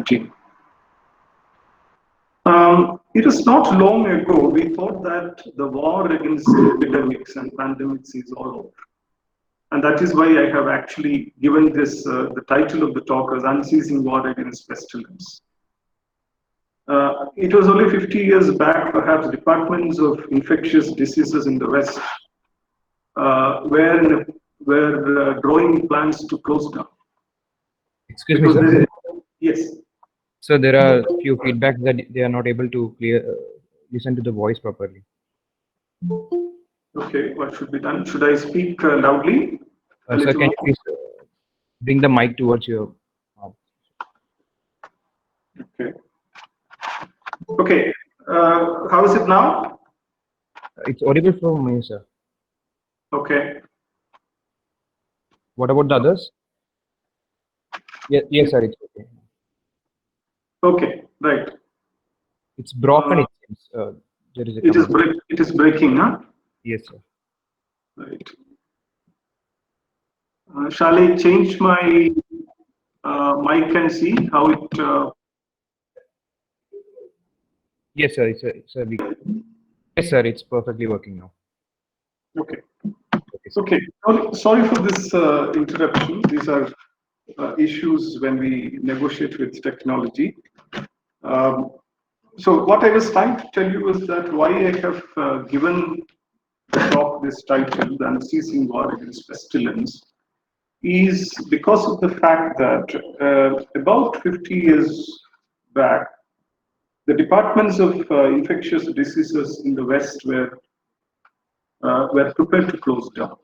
COVID-19. It is not long ago we thought that the war against epidemics and pandemics is all over. And that is why I have actually given this, the title of the talk as Unceasing War Against Pestilence. It was only 50 years back, perhaps, departments of infectious diseases in the West were drawing plans to close down. Excuse me, sir. Yes. So there are a few feedbacks that they are not able to listen to the voice properly. Okay, what should be done? Should I speak loudly? Sir, can you please bring the mic towards your mouth? Okay. Okay. How is it now? It's audible from me, sir. Okay. What about the others? Yes, sir. It's okay. Okay, right. It's broken. It seems. There is a it is breaking, huh? Yes, sir. Right. Shall I change my mic and see how it? Yes, sir. Yes, sir. It's perfectly working now. Okay. Okay. Sorry for this interruption. These are issues when we negotiate with technology. So what I was trying to tell you is that why I have given the talk this title, The Unceasing War Against Pestilence, is because of the fact that about 50 years back, the departments of infectious diseases in the West were prepared to close down.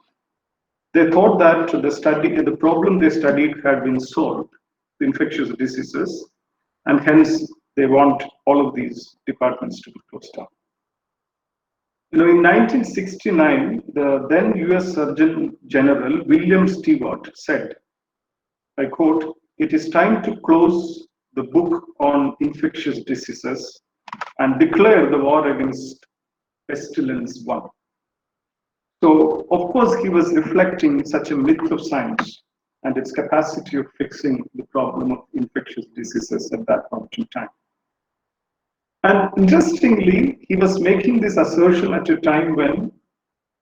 They thought that the problem they studied had been solved, the infectious diseases, and hence they want all of these departments to be closed down. You know, in 1969, the then US Surgeon General William Stewart said, I quote, "It is time to close the book on infectious diseases and declare the war against pestilence won." So, of course, he was reflecting such a myth of science and its capacity of fixing the problem of infectious diseases at that point in time. And interestingly, he was making this assertion at a time when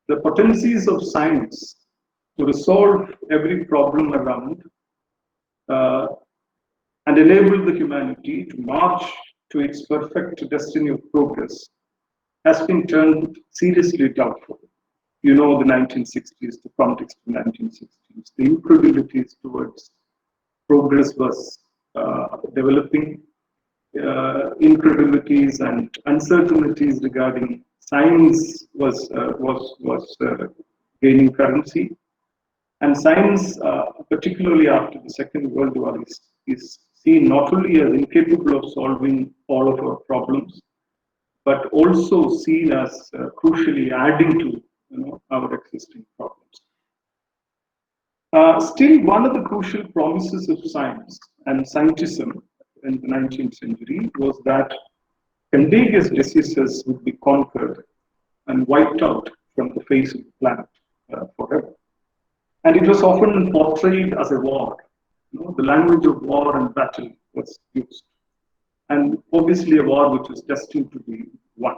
the potencies of science to resolve every problem around and enable the humanity to march to its perfect destiny of progress has been turned seriously doubtful. You know, the 1960s, the context of the 1960s, the incredibilities towards progress was developing, incredibilities and uncertainties regarding science was gaining currency, and science, particularly after the Second World War, is seen not only as incapable of solving all of our problems, but also seen as crucially adding to our existing problems. Still, one of the crucial promises of science and scientism in the 19th century was that contagious diseases would be conquered and wiped out from the face of the planet forever. And it was often portrayed as a war. The language of war and battle was used. And obviously a war which was destined to be won.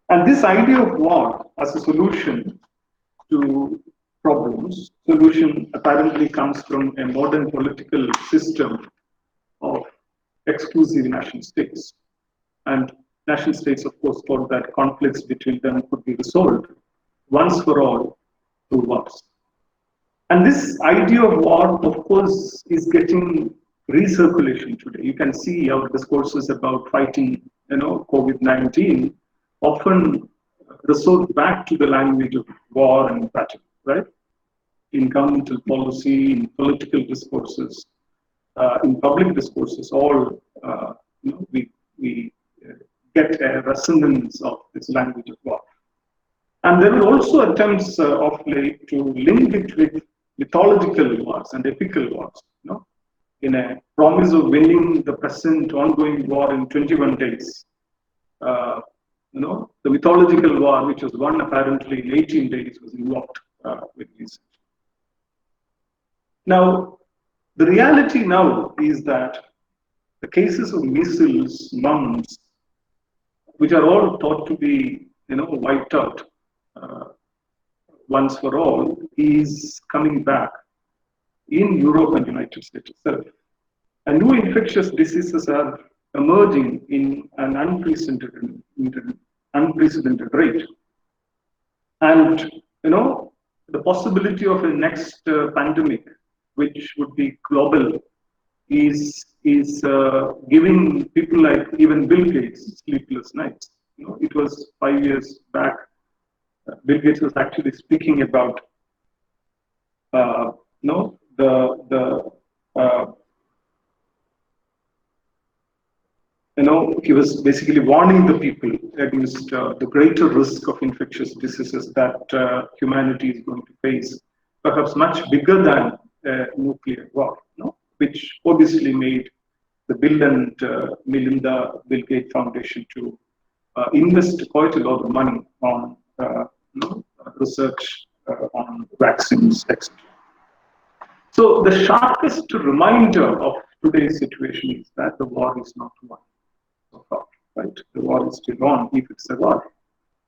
And this idea of war as a solution to problems, solution apparently comes from a modern political system of exclusive nation states. And nation states, of course, thought that conflicts between them could be resolved once for all through wars. And this idea of war, of course, is getting recirculation today. You can see our discourses about fighting, COVID-19 often resort back to the language of war and battle, right? In governmental policy, in political discourses, in public discourses, all we get a resonance of this language of war. And there were also attempts of late to link it with mythological wars and epical wars, in a promise of winning the present ongoing war in 21 days. The mythological war, which was won apparently in 18 days, was invoked with reason. Now, The reality now is that the cases of measles, mumps, which are all thought to be, wiped out uh, once for all, is coming back in Europe and United States itself. And new infectious diseases are emerging in an unprecedented rate. And the possibility of a next pandemic, which would be global, is giving people like even Bill Gates sleepless nights. It was 5 years back. Bill Gates was actually speaking about the he was basically warning the people against the greater risk of infectious diseases that humanity is going to face, perhaps much bigger than nuclear war, which obviously made the Bill and Melinda Bill Gates Foundation to invest quite a lot of money on research on vaccines, etc. So the sharpest reminder of today's situation is that the war is not won so far, right? The war is still on, if it's a war,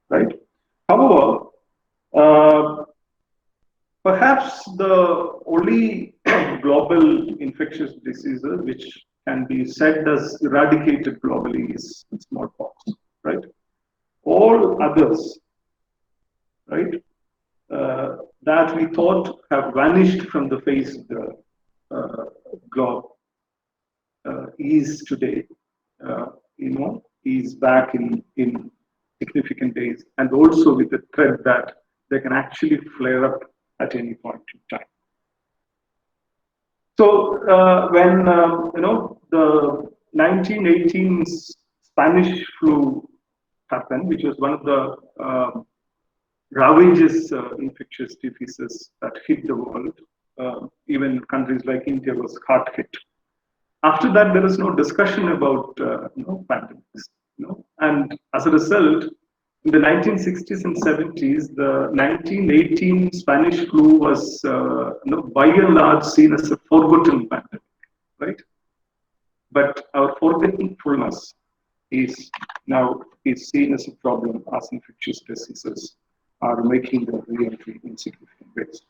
right? However, perhaps the only global infectious diseases which can be said as eradicated globally is smallpox, right? All others, right, that we thought have vanished from the face of the globe is today, is back in significant days, and also with the threat that they can actually flare up at any point in time. So when the 1918 Spanish flu happened, which was one of the ravages infectious diseases that hit the world, even countries like India was hard hit. After that, there is no discussion about pandemics. And as a result, in the 1960s and 70s, the 1918 Spanish flu was, by and large, seen as a forgotten pandemic, right? But our forgetfulness is now seen as a problem as infectious diseases are making their re-entry in significant ways.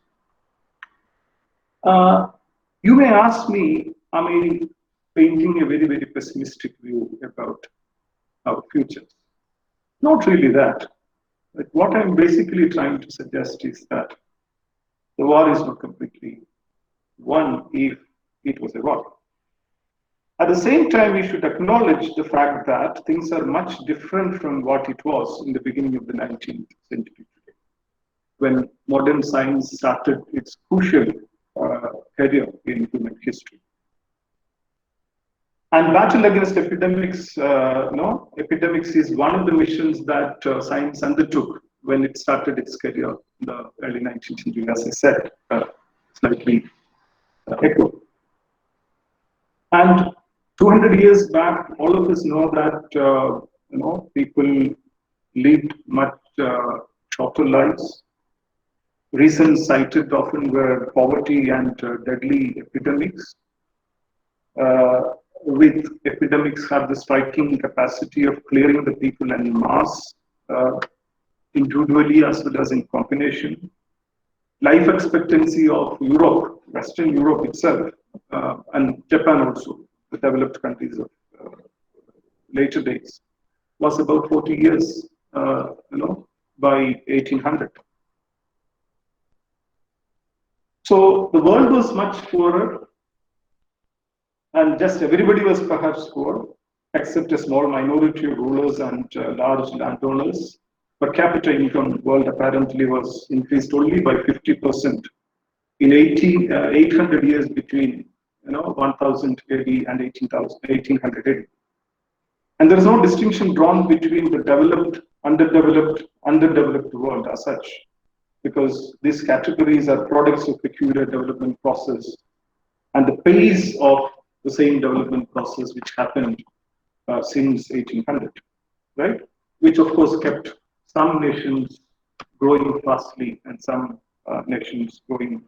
You may ask me, painting a very, very pessimistic view about our futures. Not really that. But what I'm basically trying to suggest is that the war is not completely won if it was a war. At the same time, we should acknowledge the fact that things are much different from what it was in the beginning of the 19th century, when modern science started its crucial career in human history. And battle against epidemics, epidemics is one of the missions that science undertook when it started its career in the early 19th century, as I said, slightly ago. And 200 years back, all of us know that people lived much shorter lives. Reasons cited often were poverty and deadly epidemics. With epidemics have the striking capacity of clearing the people en masse, individually as well as in combination. Life expectancy of Europe, Western Europe itself, and Japan also, the developed countries of later days, was about 40 years, by 1800. So the world was much poorer, and just everybody was perhaps poor, except a small minority of rulers and large landowners. Per capita income world apparently was increased only by 50% in 800 years between 1000 AD and 1800 AD. And there is no distinction drawn between the developed, underdeveloped world as such, because these categories are products of peculiar development process and the pace of the same development process which happened since 1800, right? Which of course kept some nations growing fastly and some nations growing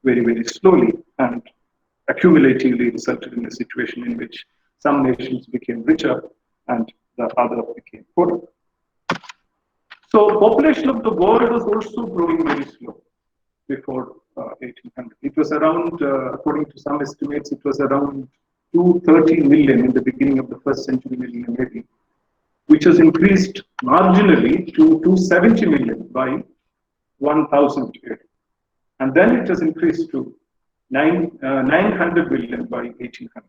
very, very slowly. And accumulatively resulted in a situation in which some nations became richer and the other became poorer. So population of the world was also growing very slow before 1800. It was around, according to some estimates, it was around 230 million in the beginning of the first century millennium AD, which has increased marginally to 270 million by 1000 AD. And then it has increased to 900 million by 1800.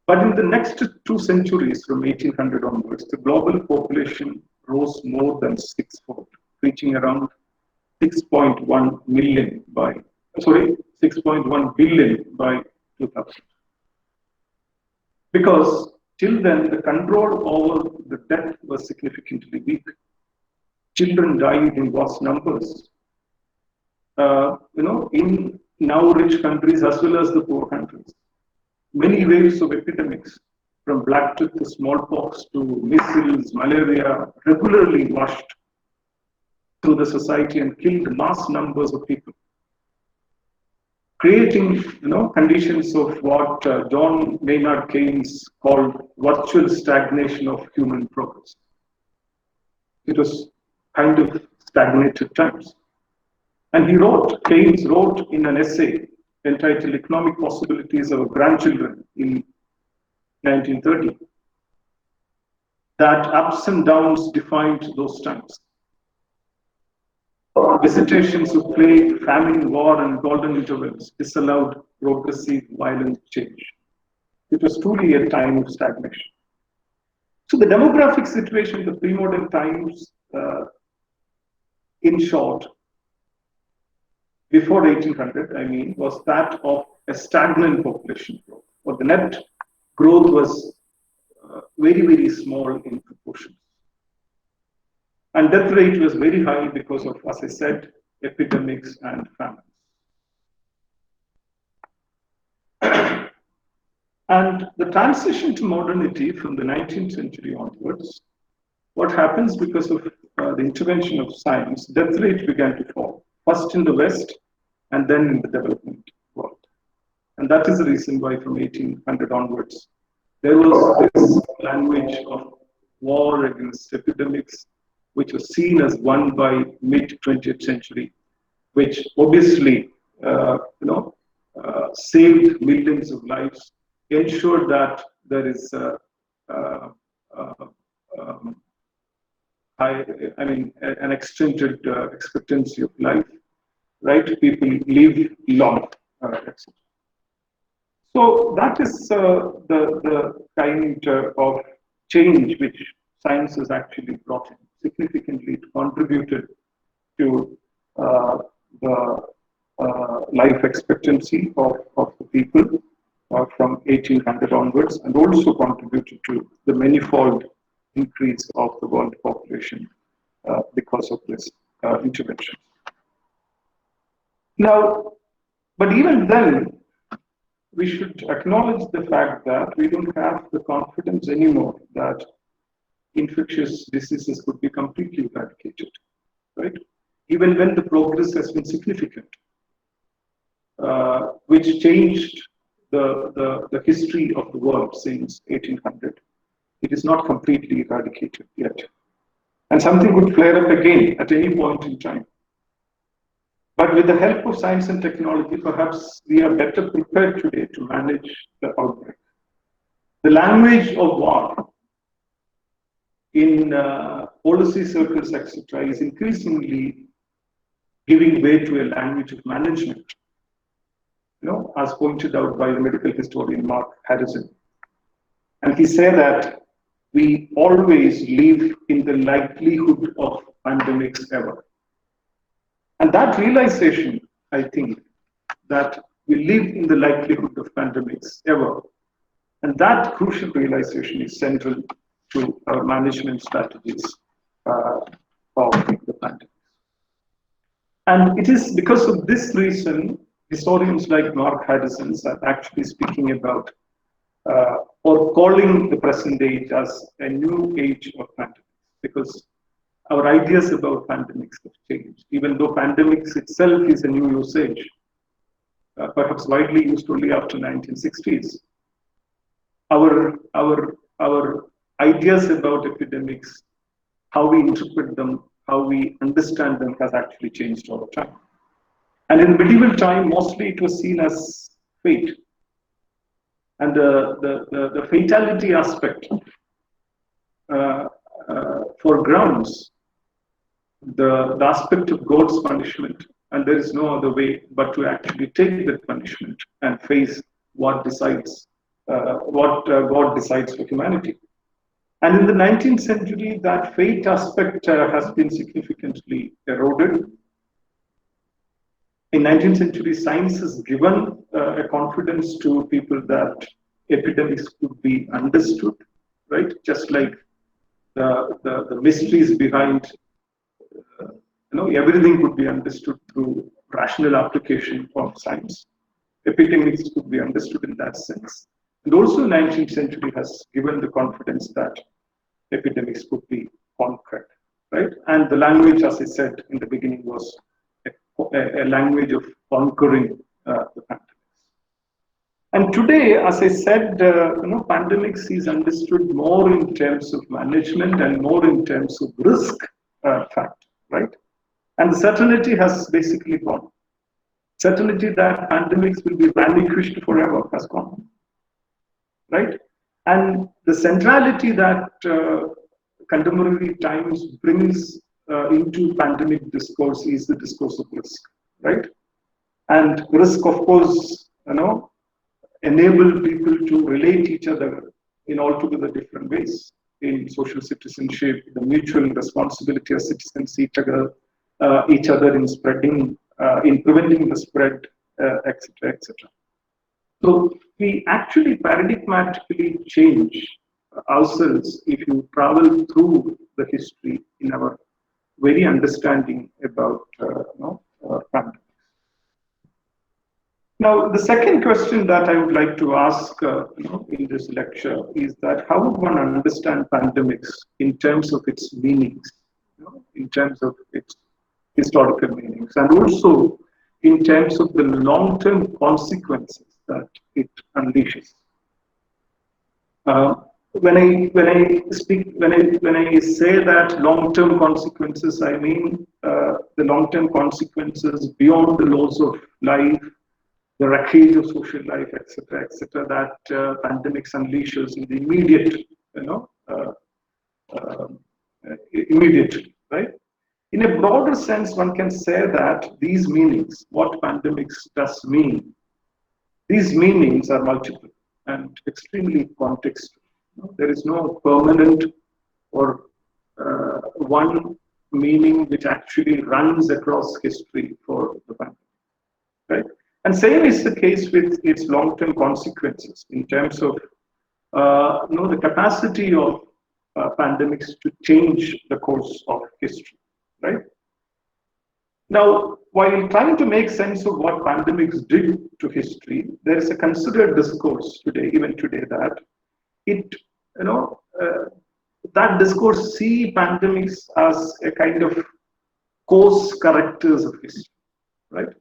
But in the next 2 centuries, from 1800 onwards, the global population rose more than sixfold, reaching around 6.1 million by, 6.1 billion by 2000. Because till then, the control over the death was significantly weak. Children died in vast numbers, in now rich countries as well as the poor countries. Many waves of epidemics, from black tooth to smallpox to measles, malaria, regularly washed through the society and killed mass numbers of people, creating conditions of what John Maynard Keynes called virtual stagnation of human progress. It was kind of stagnated times. And Keynes wrote in an essay entitled Economic Possibilities of Our Grandchildren in 1930, that ups and downs defined those times. Visitations of plague, famine, war, and golden intervals disallowed progressive, violent change. It was truly a time of stagnation. So the demographic situation, the pre-modern times, in short, before 1800, was that of a stagnant population growth, or the net growth was very, very small in proportion. And death rate was very high because of, as I said, epidemics and famines. And the transition to modernity from the 19th century onwards, what happens because of the intervention of science, death rate began to fall, first in the West and then in the development world. And that is the reason why from 1800 onwards, there was this language of war against epidemics, which was seen as won by mid-20th century, which obviously saved millions of lives, ensured that there is an extended expectancy of life, right? People live long, etc. So that is the kind of change which science has actually brought in. Significantly, it contributed to the life expectancy of the people from 1800 onwards, and also contributed to the manifold increase of the world population because of this intervention. Now, but even then, we should acknowledge the fact that we don't have the confidence anymore that infectious diseases could be completely eradicated, right? Even when the progress has been significant, which changed the history of the world since 1800, it is not completely eradicated yet. And something could flare up again at any point in time. But with the help of science and technology, perhaps we are better prepared today to manage the outbreak. The language of war in policy circles, etc., is increasingly giving way to a language of management, as pointed out by the medical historian Mark Harrison. And he said that we always live in the likelihood of pandemics ever. And that realization, I think, that we live in the likelihood of pandemics ever, and that crucial realization is central to our management strategies of the pandemic. And it is because of this reason, historians like Mark Harrison are actually speaking about or calling the present age as a new age of pandemics, because our ideas about pandemics have changed. Even though pandemics itself is a new usage, perhaps widely used only after 1960s. Our ideas about epidemics, how we interpret them, how we understand them has actually changed over time. And in medieval time, mostly it was seen as fate. And the fatality aspect foregrounds the aspect of God's punishment. And there is no other way but to actually take that punishment and face what God decides for humanity. And in the 19th century, that fate aspect has been significantly eroded. In 19th century, science has given a confidence to people that epidemics could be understood, right? Just like the mysteries behind, everything could be understood through rational application of science. Epidemics could be understood in that sense. And also 19th century has given the confidence that epidemics could be conquered, right? And the language, as I said in the beginning, was a language of conquering the pandemics. And today, as I said, pandemics is understood more in terms of management and more in terms of risk factor, right? And the certainty has basically gone. Certainty that pandemics will be vanquished forever has gone, right? And the centrality that contemporary times brings into pandemic discourse is the discourse of risk, right? And risk, of course, enable people to relate each other in altogether different ways. In social citizenship, the mutual responsibility of citizens each other in spreading, in preventing the spread, etc., etc. So we actually paradigmatically change ourselves if you travel through the history in our very understanding about pandemics. Now, the second question that I would like to ask in this lecture is that how would one understand pandemics in terms of its meanings, in terms of its historical meanings, and also in terms of the long-term consequences that it unleashes. When I say that long-term consequences, I mean the long-term consequences beyond the loss of life, the wreckage of social life, etc., that pandemics unleashes in the immediate, right? In a broader sense, one can say that these meanings, what pandemics does mean, these meanings are multiple and extremely contextual. There is no permanent or one meaning which actually runs across history for the pandemic, right? And same is the case with its long-term consequences in terms of the capacity of pandemics to change the course of history, right? Now, while trying to make sense of what pandemics did to history, there is a considered discourse today, even today, that that discourse see pandemics as a kind of course correctors of history, right?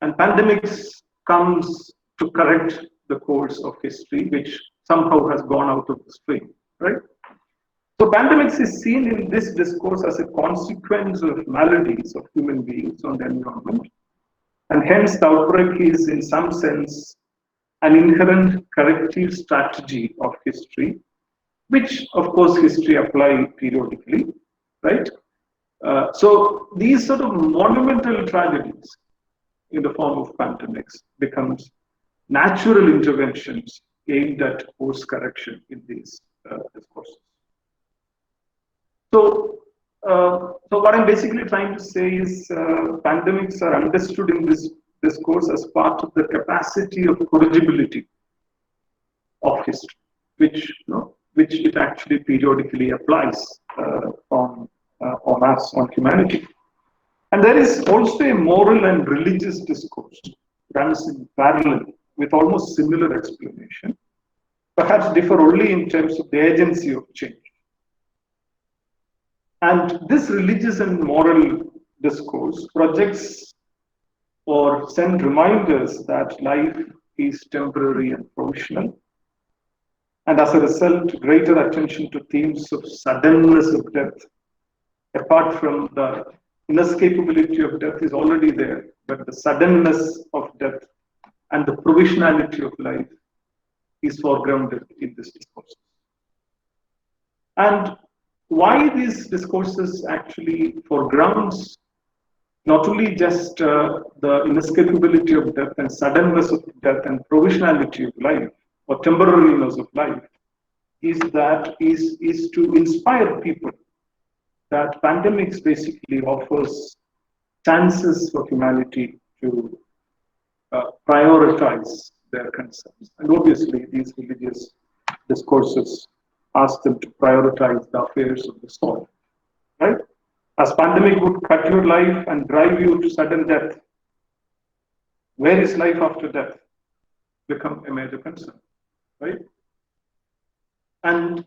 And pandemics comes to correct the course of history, which somehow has gone out of the stream, right? So pandemics is seen in this discourse as a consequence of maladies of human beings on the environment. And hence the outbreak is in some sense an inherent corrective strategy of history, which of course history apply periodically, right? So these sort of monumental tragedies in the form of pandemics becomes natural interventions aimed at course correction in these discourses. So what I'm basically trying to say is pandemics are understood in this discourse as part of the capacity of corrigibility of history, which it actually periodically applies on us, on humanity. And there is also a moral and religious discourse runs in parallel with almost similar explanation, perhaps differ only in terms of the agency of change. And this religious and moral discourse projects or send reminders that life is temporary and provisional. And as a result, greater attention to themes of suddenness of death, apart from the inescapability of death, is already there, but the suddenness of death and the provisionality of life is foregrounded in this discourse. And why these discourses actually foregrounds not only just the inescapability of death and suddenness of death and provisionality of life or temporariness of life is to inspire people that pandemics basically offers chances for humanity to prioritize their concerns. And obviously, these religious discourses ask them to prioritize the affairs of the soul, right? As pandemic would cut your life and drive you to sudden death, where is life after death? Become a major concern, right? And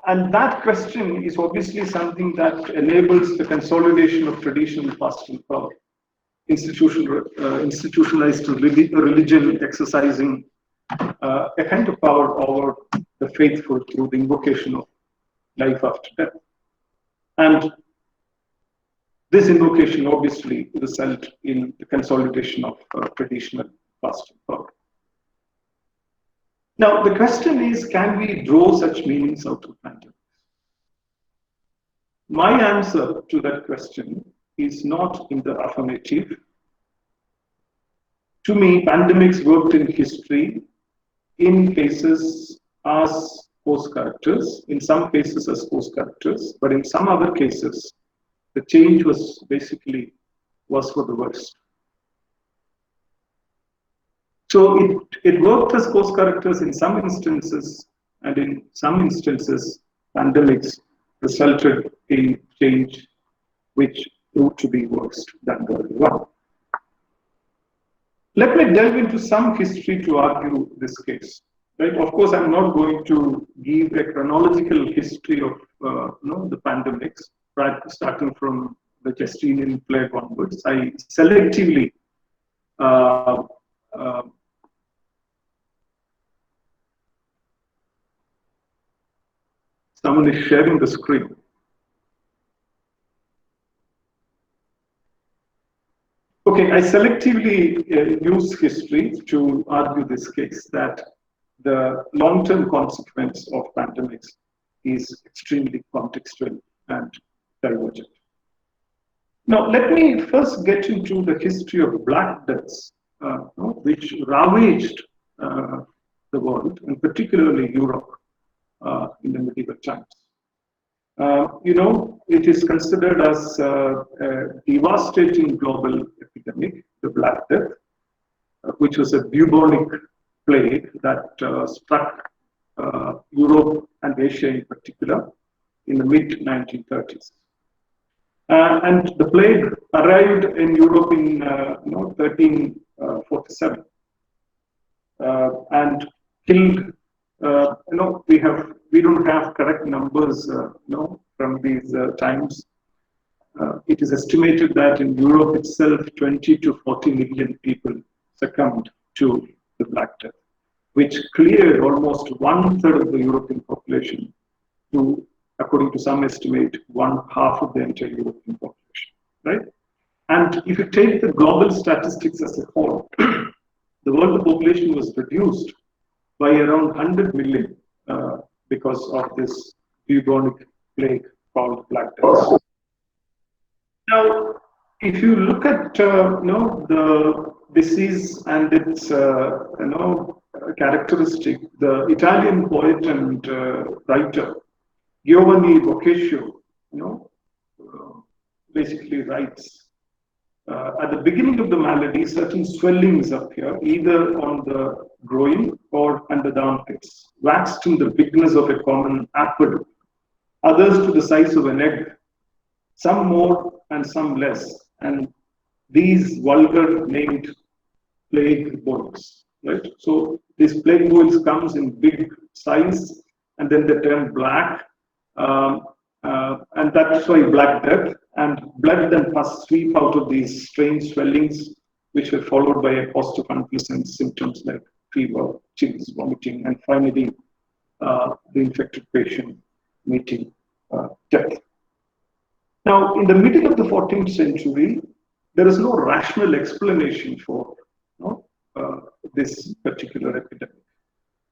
that question is obviously something that enables the consolidation of traditional fasting power, institutionalized religion exercising a kind of power over the faithful through the invocation of life after death. And this invocation obviously results in the consolidation of traditional fasting power. Now, the question is, can we draw such meanings out of pandemics? My answer to that question is not in the affirmative. To me, pandemics worked in history in cases as post characters, in some cases as post characters, but in some other cases, the change was for the worst. So it worked as post characters in some instances, and in some instances, pandemics resulted in change which proved to be worse than the early one. Let me delve into some history to argue this case. Right? Of course, I'm not going to give a chronological history of the pandemics, right, starting from the Justinian plague onwards. I selectively someone is sharing the screen. Okay, I selectively use history to argue this case that the long-term consequence of pandemics is extremely contextual and divergent. Now, let me first get into the history of Black Deaths, which ravaged the world, and particularly Europe in the medieval times. It is considered as a devastating global epidemic, the Black Death, which was a bubonic plague that struck Europe and Asia in particular in the mid-1930s. And the plague arrived in Europe in 1347 and killed. We don't have correct numbers, from these times. It is estimated that in Europe itself, 20 to 40 million people succumbed to the Black Death, which cleared almost 1/3 of the European population to, according to some estimate, 1/2 of the entire European population, right? And if you take the global statistics as a whole, the world population was reduced by around 100 million because of this bubonic plague called Black Death. Now, if you look at the disease and its characteristic, the Italian poet and writer Giovanni Boccaccio, basically writes at the beginning of the malady, certain swellings appear either on the groin or under the armpits, waxed in the bigness of a common apple, others to the size of an egg, some more and some less, and these vulgar named plague boils, right? So these plague boils comes in big size, and then they turn black, and and that's why Black Death, and blood then must sweep out of these strange swellings, which were followed by a host of unpleasant symptoms like fever, chills, vomiting, and finally the infected patient meeting death. Now, in the middle of the 14th century, there is no rational explanation for this particular epidemic.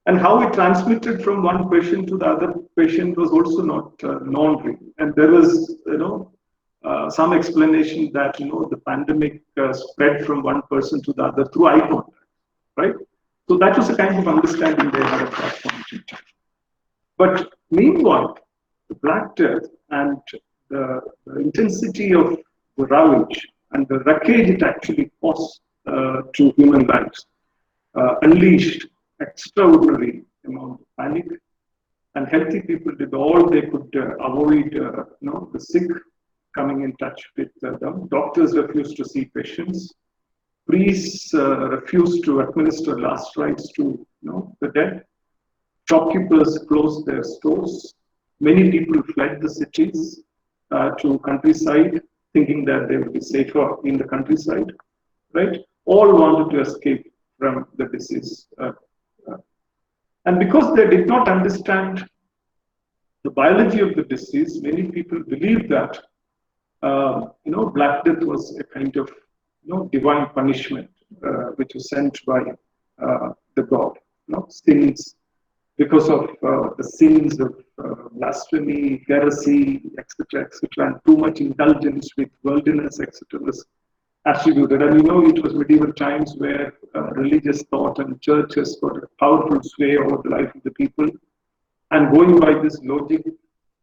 And how it transmitted from one patient to the other patient was also not known really. And there was, some explanation that the pandemic spread from one person to the other through eye contact, right? So that was a kind of understanding they had at that point in time. But meanwhile, the Black Death and the intensity of the ravage and the wreckage it actually caused to human lives unleashed extraordinary amount of panic, and healthy people did all they could avoid the sick coming in touch with them. Doctors refused to see patients. Priests refused to administer last rites to the dead. Shopkeepers closed their stores. Many people fled the cities to countryside, thinking that they would be safer in the countryside, right? All wanted to escape from the disease. And because they did not understand the biology of the disease, many people believed that Black Death was a kind of divine punishment which was sent by the god. Sins, because of the sins of blasphemy, heresy, etc., and too much indulgence with worldliness, etc., was attributed. And it was medieval times where religious thought and churches got a powerful sway over the life of the people. And going by this logic,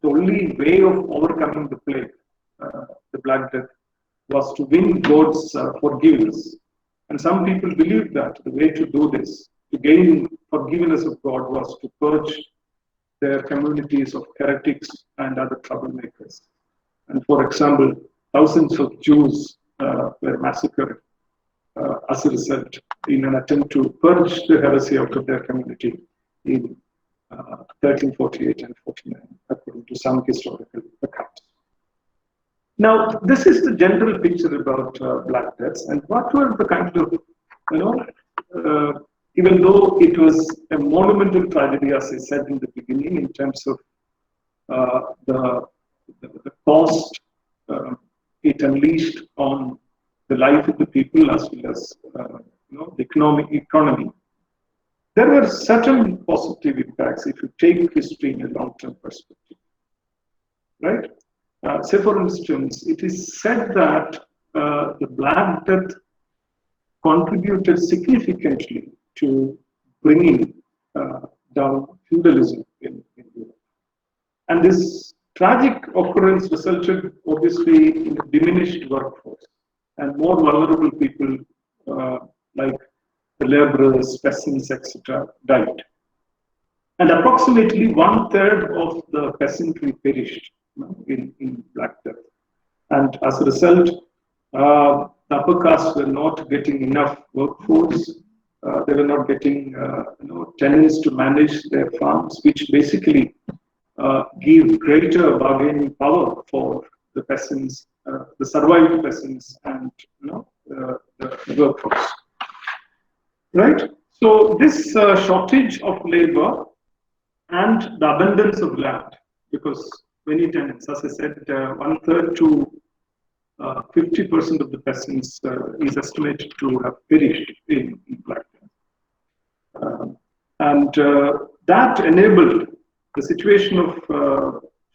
the only way of overcoming the plague, the Black Death, was to win God's forgiveness. And some people believed that the way to do this, to gain forgiveness of God, was to purge their communities of heretics and other troublemakers. And for example, thousands of Jews were massacred as a result in an attempt to purge the heresy out of their community in 1348 and 49, according to some historical accounts. Now, this is the general picture about Black Deaths, and what were the kind of, even though it was a monumental tragedy, as I said in the beginning, in terms of the cost it unleashed on the life of the people as well as the economy. There were certain positive impacts if you take history in a long-term perspective, right? Say, for instance, it is said that the Black Death contributed significantly to bringing down feudalism in Europe. And this tragic occurrence resulted, obviously, in a diminished workforce, and more vulnerable people like the laborers, peasants, etc., died. And approximately 1/3 of the peasantry perished in Black Death. And as a result, the upper castes were not getting enough workforce. They were not getting tenants to manage their farms, which basically give greater bargaining power for the peasants, the survived peasants, and the workforce. Right. So this shortage of labor and the abundance of land, because many tenants, as I said, 1/3 to 50% of the peasants is estimated to have perished in Black Death. And that enabled the situation of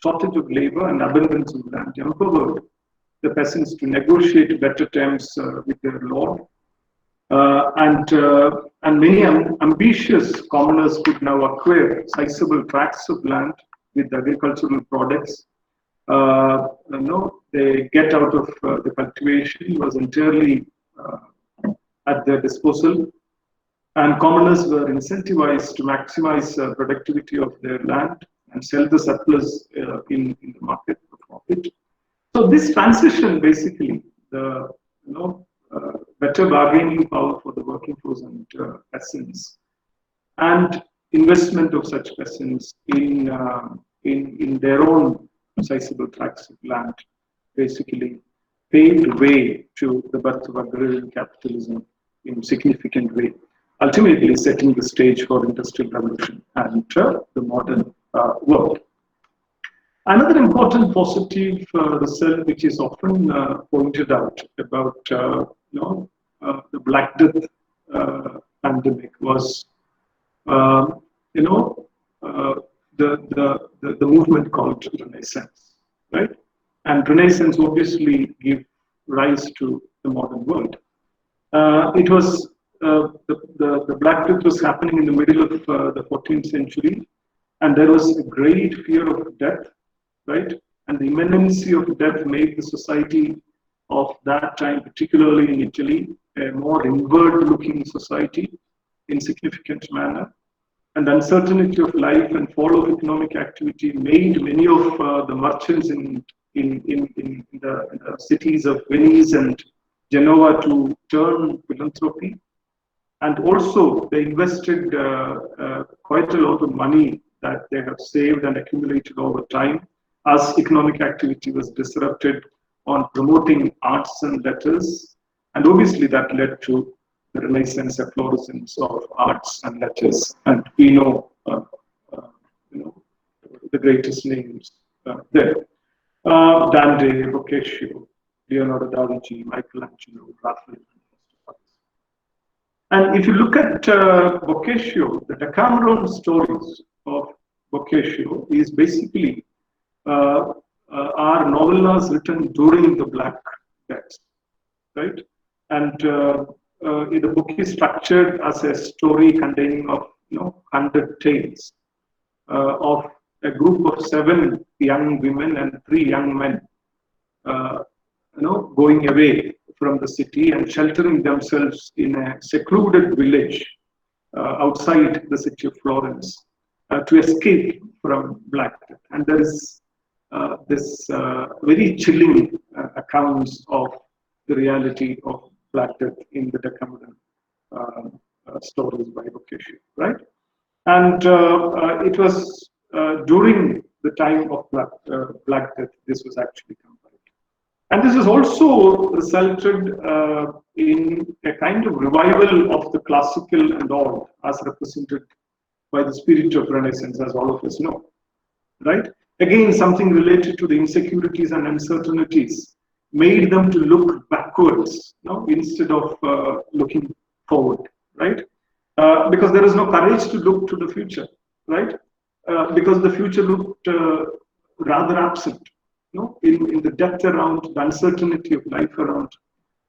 shortage of labor and abundance of land, empowered the peasants to negotiate better terms with their lord. And many ambitious commoners could now acquire sizable tracts of land with agricultural products. They get out of the cultivation was entirely at their disposal, and commoners were incentivized to maximize productivity of their land and sell the surplus in the market for profit. So this transition, basically, the better bargaining power for the working force and peasants, and investment of such peasants in their own sizable tracts of land, basically paved way to the birth of agrarian capitalism in a significant way, ultimately setting the stage for industrial revolution and the modern world. Another important positive result, which is often pointed out about the Black Death pandemic, was uh, you know the movement called Renaissance, right? And Renaissance obviously gave rise to the modern world. It was the Black Death was happening in the middle of the 14th century, and there was a great fear of death, right? And the imminency of death made the society of that time, particularly in Italy, a more inward-looking society in significant manner. And the uncertainty of life and fall of economic activity made many of the merchants in the cities of Venice and Genoa to turn philanthropy. And also, they invested quite a lot of money that they have saved and accumulated over time as economic activity was disrupted on promoting arts and letters. And obviously, that led to the Renaissance efflorescence of arts and letters. And we know, the greatest names there. Dante, Boccaccio, Leonardo da Vinci, Michelangelo, Raphael, and if you look at Boccaccio, the Decameron stories of Boccaccio is basically are novellas written during the Black Death, right? And the book is structured as a story containing of 100 tales of a group of 7 young women and 3 young men, going away from the city and sheltering themselves in a secluded village outside the city of Florence to escape from Black Death. And there is this very chilling accounts of the reality of Black Death in the Decameron stories by Boccaccio, right? And it was during the time of Black Death this was actually compiled. And this has also resulted in a kind of revival of the classical and all, as represented by the spirit of Renaissance, as all of us know, right? Again, something related to the insecurities and uncertainties made them to look backwards, instead of looking forward, right? Because there is no courage to look to the future, right? Because the future looked rather absent. In the depth around, the uncertainty of life around,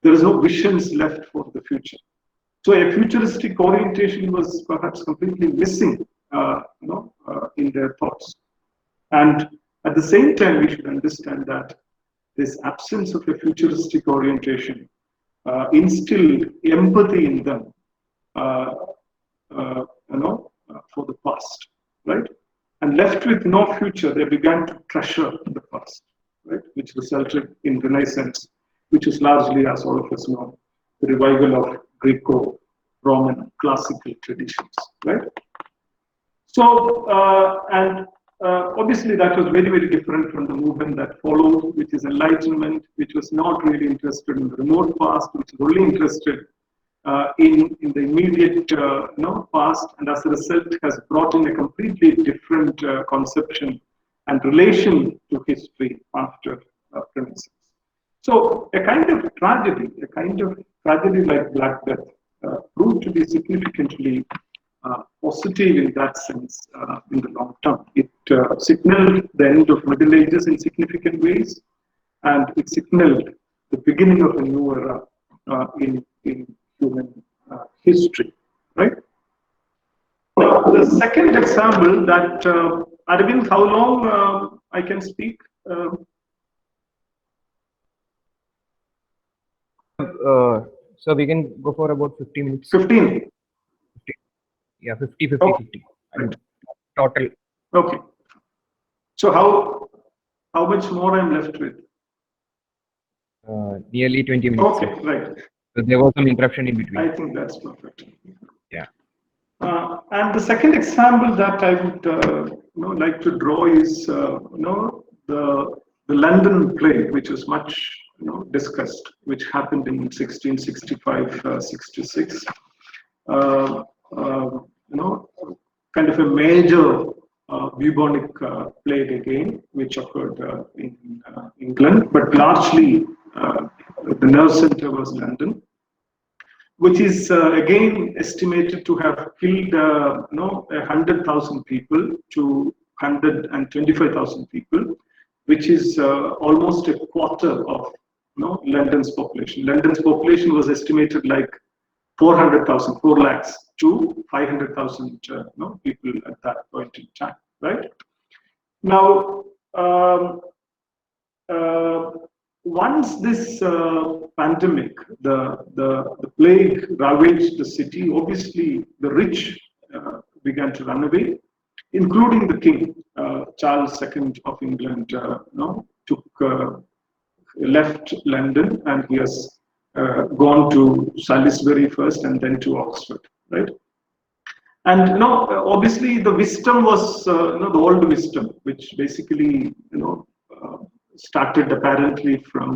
there is no visions left for the future. So a futuristic orientation was perhaps completely missing, in their thoughts. And at the same time, we should understand that this absence of a futuristic orientation instilled empathy in them, for the past, right? And left with no future, they began to treasure the past, right? Which resulted in Renaissance, which is largely, as all of us know, the revival of Greco-Roman classical traditions, right? So, obviously that was very, very different from the movement that followed, which is Enlightenment, which was not really interested in the remote past, which is only interested in the immediate past, and as a result has brought in a completely different conception and relation to history after Renaissance. So a kind of tragedy like Black Death proved to be significantly positive in that sense in the long term. It signaled the end of Middle Ages in significant ways, and it signaled the beginning of a new era in human history, right? The second example that, Arvind, how long I can speak? So we can go for about 50 minutes. 15? 50. Yeah, 50, 50, Okay. 50. Right. Total. Okay. So how much more I'm left with? Nearly 20 minutes. Okay, right. So there was some interruption in between. I think that's perfect. Yeah. And the second example that I would like to draw is the London plague, which was much discussed, which happened in 1665-66. Kind of a major bubonic plague again, which occurred in England, but largely the nerve center was London, which is again estimated to have killed 100,000 people to 125,000 people, which is almost a quarter of London's population. London's population was estimated like 400,000, 4 lakhs to 500,000 people at that point in time, right? Now, once this pandemic, the plague ravaged the city, obviously the rich began to run away, including the king, Charles II of England, left London, and he has gone to Salisbury first and then to Oxford, right? And obviously the wisdom was the old wisdom, which basically started apparently from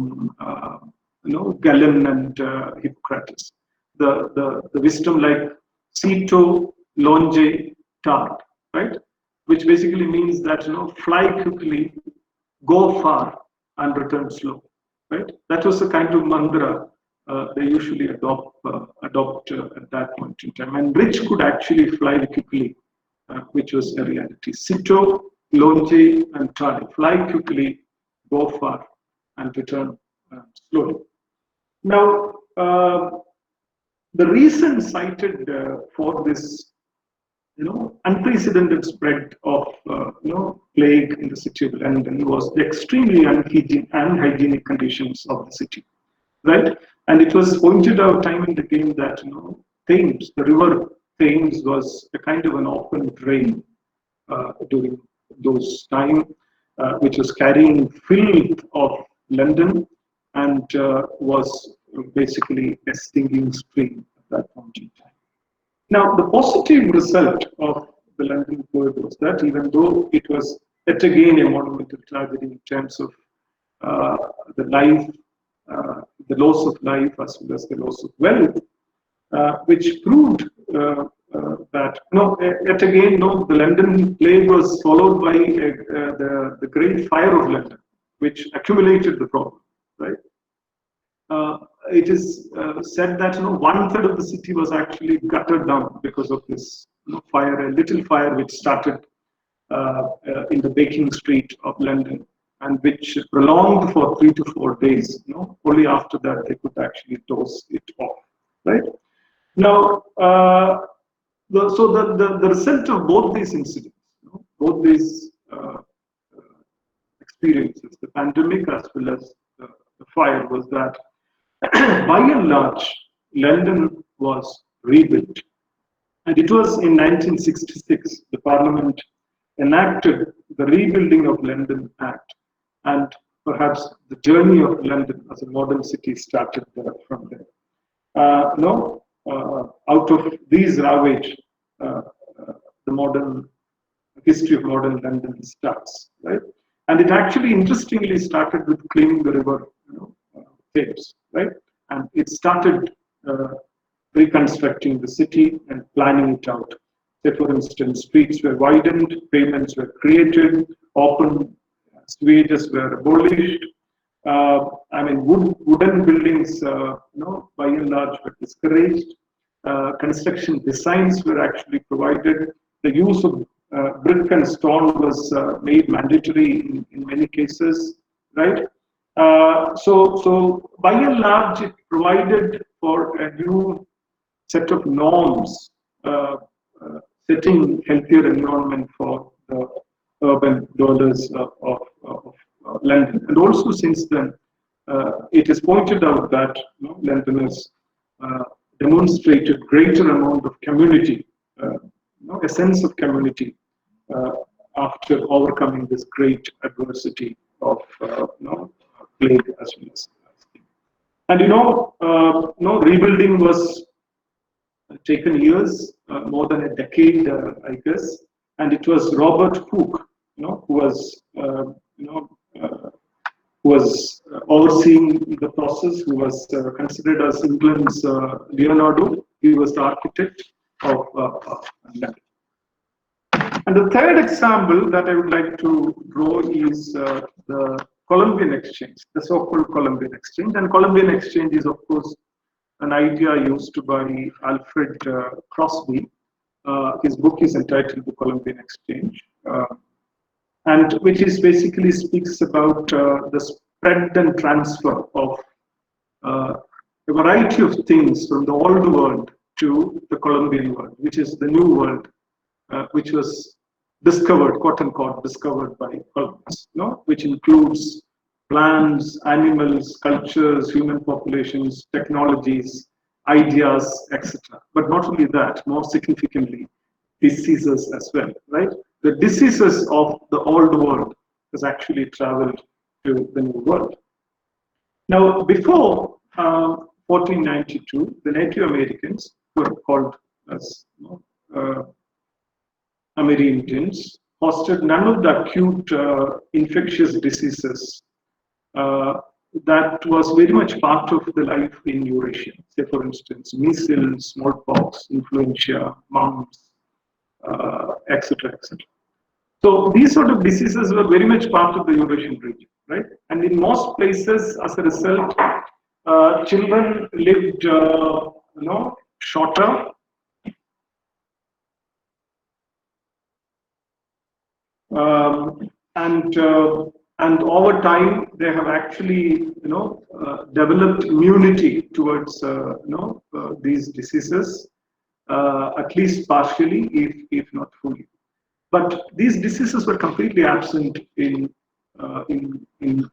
Galen and Hippocrates. The wisdom like Cito, Longe, Tard, right? Which basically means that fly quickly, go far, and return slow, right? That was the kind of mantra they usually adopt at that point in time. And rich could actually fly quickly, which was a reality. Cito, Longe, and Tard. Fly quickly, go far, and return slowly. Now, the reason cited for this unprecedented spread of plague in the city of London was the extremely unhygienic conditions of the city, right? And it was pointed out time and again that Thames, the river Thames, was a kind of an open drain during those times, which was carrying filth of London and was basically a stinging stream at that point in time. Now, the positive result of the London plague was that even though it was yet again a monumental tragedy in terms of the life, the loss of life as well as the loss of wealth, which proved that yet again the London plague was followed by the Great Fire of London, which accumulated the problem, right? It is said that 1/3 of the city was actually gutted down because of this fire, a little fire which started in the Baking Street of London and which prolonged for 3 to 4 days. Only after that they could actually douse it off, right? Now, the result of both these incidents, both these experiences, the pandemic as well as the fire, was that by and large, London was rebuilt. And it was in 1966, the Parliament enacted the Rebuilding of London Act, and perhaps the journey of London as a modern city started from there. Out of these ravage, the modern history of modern London starts, right? And it actually interestingly started with cleaning the river Thames, right? And it started reconstructing the city and planning it out. Say, for instance, streets were widened, pavements were created, open sewages were abolished. Wooden buildings, by and large, were discouraged. Construction designs were actually provided. The use of brick and stone was made mandatory in many cases, right? So by and large, it provided for a new set of norms, setting healthier environment for the urban dwellers of London. And also since then, it is pointed out that Londoners demonstrated greater amount of community, a sense of community after overcoming this great adversity of plague as well as. And rebuilding was taken years, more than a decade, I guess. And it was Robert Hooke, who was was overseeing the process, who was considered as England's Leonardo. He was the architect of that. And the third example that I would like to draw is the Colombian Exchange, the so-called Colombian Exchange. And Colombian Exchange is, of course, an idea used by Alfred Crosby. His book is entitled The Colombian Exchange, and which is basically speaks about the spread and transfer of a variety of things from the old world to the Colombian world, which is the new world, which was discovered, quote unquote, discovered by Columbus, which includes plants, animals, cultures, human populations, technologies, ideas, etc. But not only that, more significantly, diseases as well, right? The diseases of the old world has actually traveled to the new world. Now, before 1492, the Native Americans were called as Amerindians, hosted none of the acute infectious diseases that was very much part of the life in Eurasia. Say, for instance, measles, smallpox, influenza, mumps, etc., etc. So these sort of diseases were very much part of the Eurasian region, right? And in most places, as a result, children lived, shorter. And over time, they have actually, developed immunity towards, these diseases, at least partially, if not fully. But these diseases were completely absent in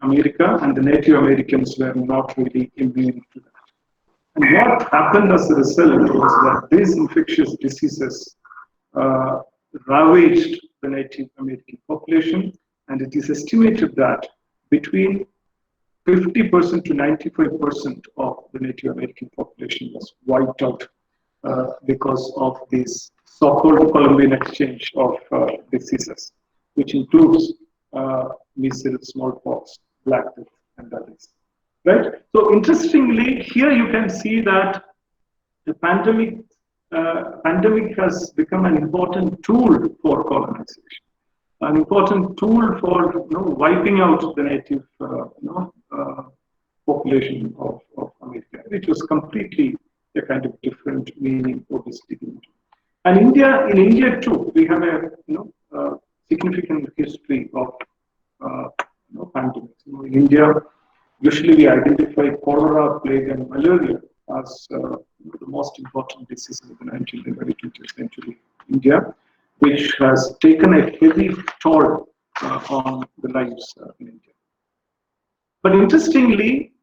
America, and the Native Americans were not really immune to that. And what happened as a result was that these infectious diseases ravaged the Native American population, and it is estimated that between 50% to 95% of the Native American population was wiped out because of this so-called Colombian exchange of diseases, which includes measles, smallpox, black death, and others. Right? So interestingly, here you can see that the pandemic has become an important tool for colonization, an important tool for wiping out the native population of America, which was completely a kind of different meaning for this dignity. And in India too, we have a significant history of pandemics. In India, usually we identify cholera, plague, and malaria as the most important diseases of the 19th and early 20th century in India, which has taken a heavy toll on the lives in India. But interestingly,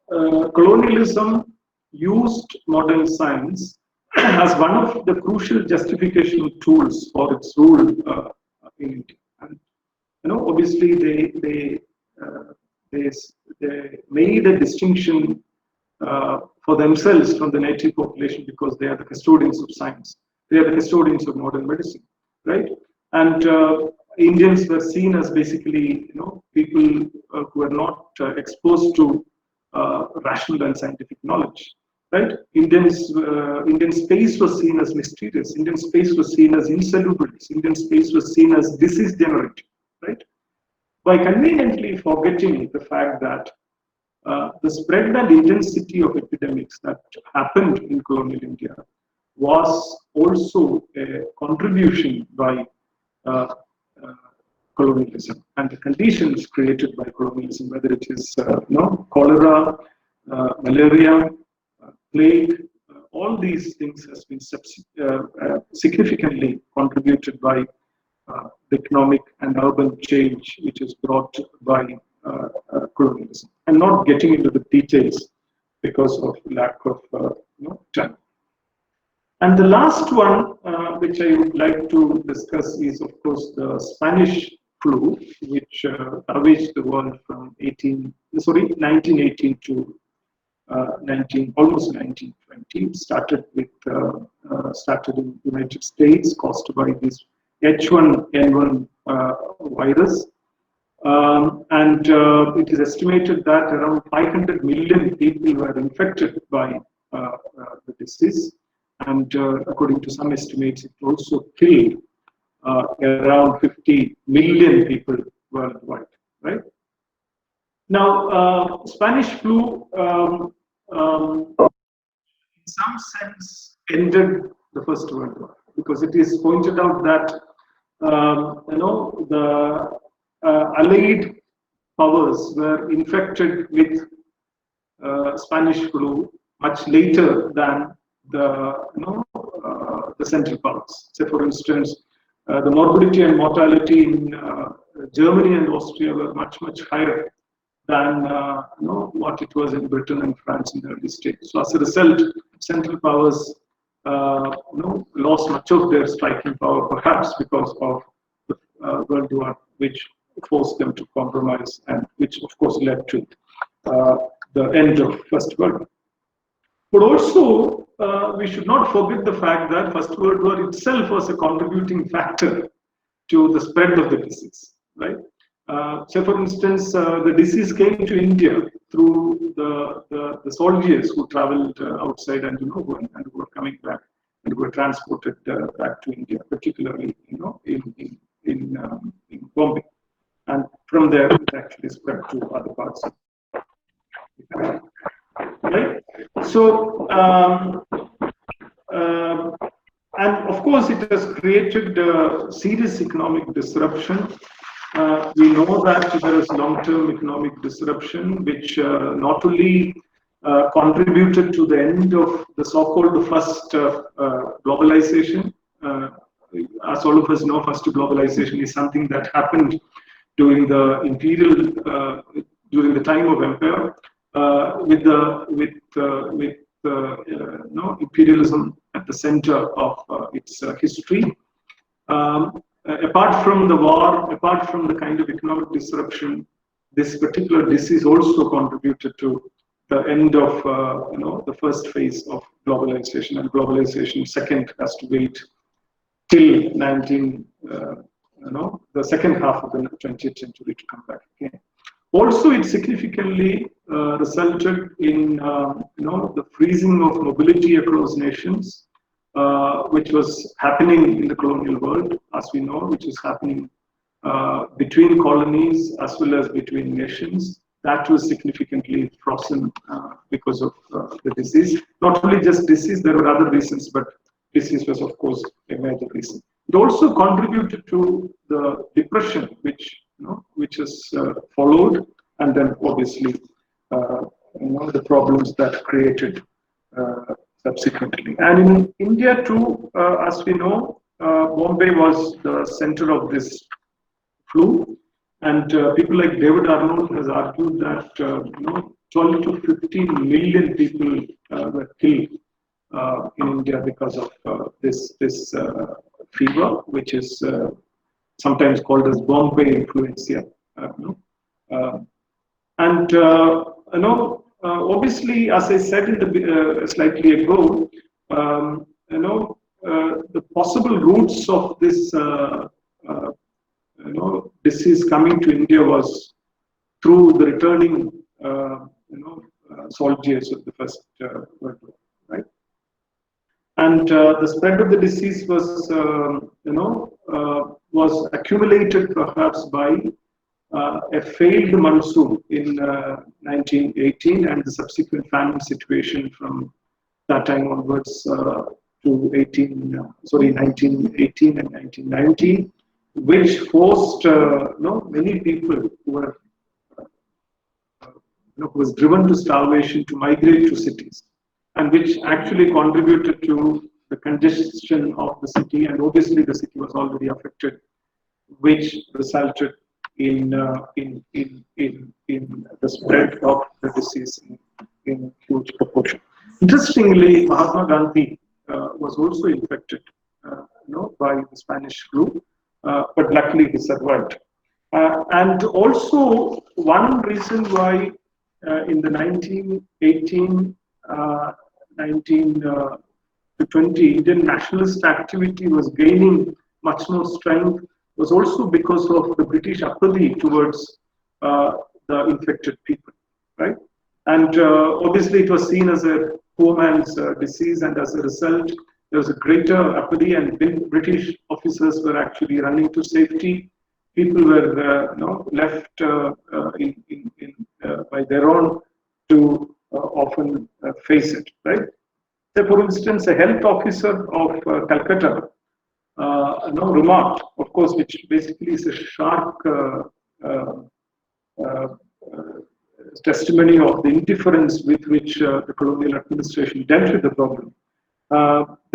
colonialism used modern science as one of the crucial justification tools for its rule in India. And obviously they made a distinction for themselves from the native population because they are the custodians of science. They are the custodians of modern medicine, right? And Indians were seen as basically, people who are not exposed to rational and scientific knowledge, right? Indian space was seen as mysterious. Indian space was seen as insalubrious. Indian space was seen as disease generative, right? By conveniently forgetting the fact that the spread and intensity of epidemics that happened in colonial India was also a contribution by colonialism and the conditions created by colonialism, whether it is cholera, malaria, plague, all these things has been significantly contributed by the economic and urban change which is brought by colonialism. I'm not getting into the details because of lack of time. And the last one, which I would like to discuss, is of course the Spanish flu, which ravaged the world from 1918 to almost 1920. It started in the United States, caused by this H1N1 virus, And it is estimated that around 500 million people were infected by the disease. And according to some estimates, it also killed around 50 million people worldwide, right? Now, Spanish flu, in some sense, ended the First World War because it is pointed out that the Allied powers were infected with Spanish flu much later than the Central Powers. Say, for instance, the morbidity and mortality in Germany and Austria were much higher than what it was in Britain and France in the early stages. So as a result, Central Powers lost much of their striking power, perhaps because of the World War, which forced them to compromise, and which of course led to the end of First World War. But also, we should not forget the fact that First World War itself was a contributing factor to the spread of the disease, right? So, for instance, the disease came to India through the soldiers who traveled outside and who were coming back and who were transported back to India, particularly in Bombay, and from there it actually spread to other parts. Right. So, and of course, it has created serious economic disruption. We know that there is long-term economic disruption, which not only contributed to the end of the so-called first globalization. As all of us know, first globalization is something that happened during the during the time of empire, with imperialism at the center of its history. Apart from the war, apart from the kind of economic disruption, this particular disease also contributed to the end of the first phase of globalization, and globalization second has to wait till the second half of the 20th century to come back again. Also, it significantly resulted in the freezing of mobility across nations, which was happening in the colonial world, as we know, which is happening between colonies as well as between nations. That was significantly frozen because of the disease. Not only just disease, there were other reasons, but disease was, of course, a major reason. It also contributed to the depression, which has followed, and then obviously the problems that created subsequently. And in India too, as we know, Bombay was the center of this flu, and people like David Arnold has argued that 12 to 15 million people were killed in India because of this fever, which is sometimes called as Bombay Influenza. Obviously, as I said in the slightly ago, the possible roots of this disease coming to India was through the returning soldiers of the First World War, right? And the spread of the disease was accumulated perhaps by a failed monsoon in 1918 and the subsequent famine situation from that time onwards to 1918 and 1919, which forced many people who was driven to starvation to migrate to cities, and which actually contributed to the congestion of the city, and obviously the city was already affected, which resulted in the spread of the disease in huge proportion. Interestingly, Mahatma Gandhi was also infected by the Spanish flu, but luckily he survived. And also, one reason why in the 1918 to 20 Indian nationalist activity was gaining much more strength was also because of the British apathy towards the infected people, right? And obviously, it was seen as a poor man's disease, and as a result, there was a greater apathy, and British officers were actually running to safety. People were left by their own to often face it, right? Say, for instance, a health officer of Calcutta remarked, of course, which basically is a sharp uh, testimony of the indifference with which the colonial administration dealt with the problem.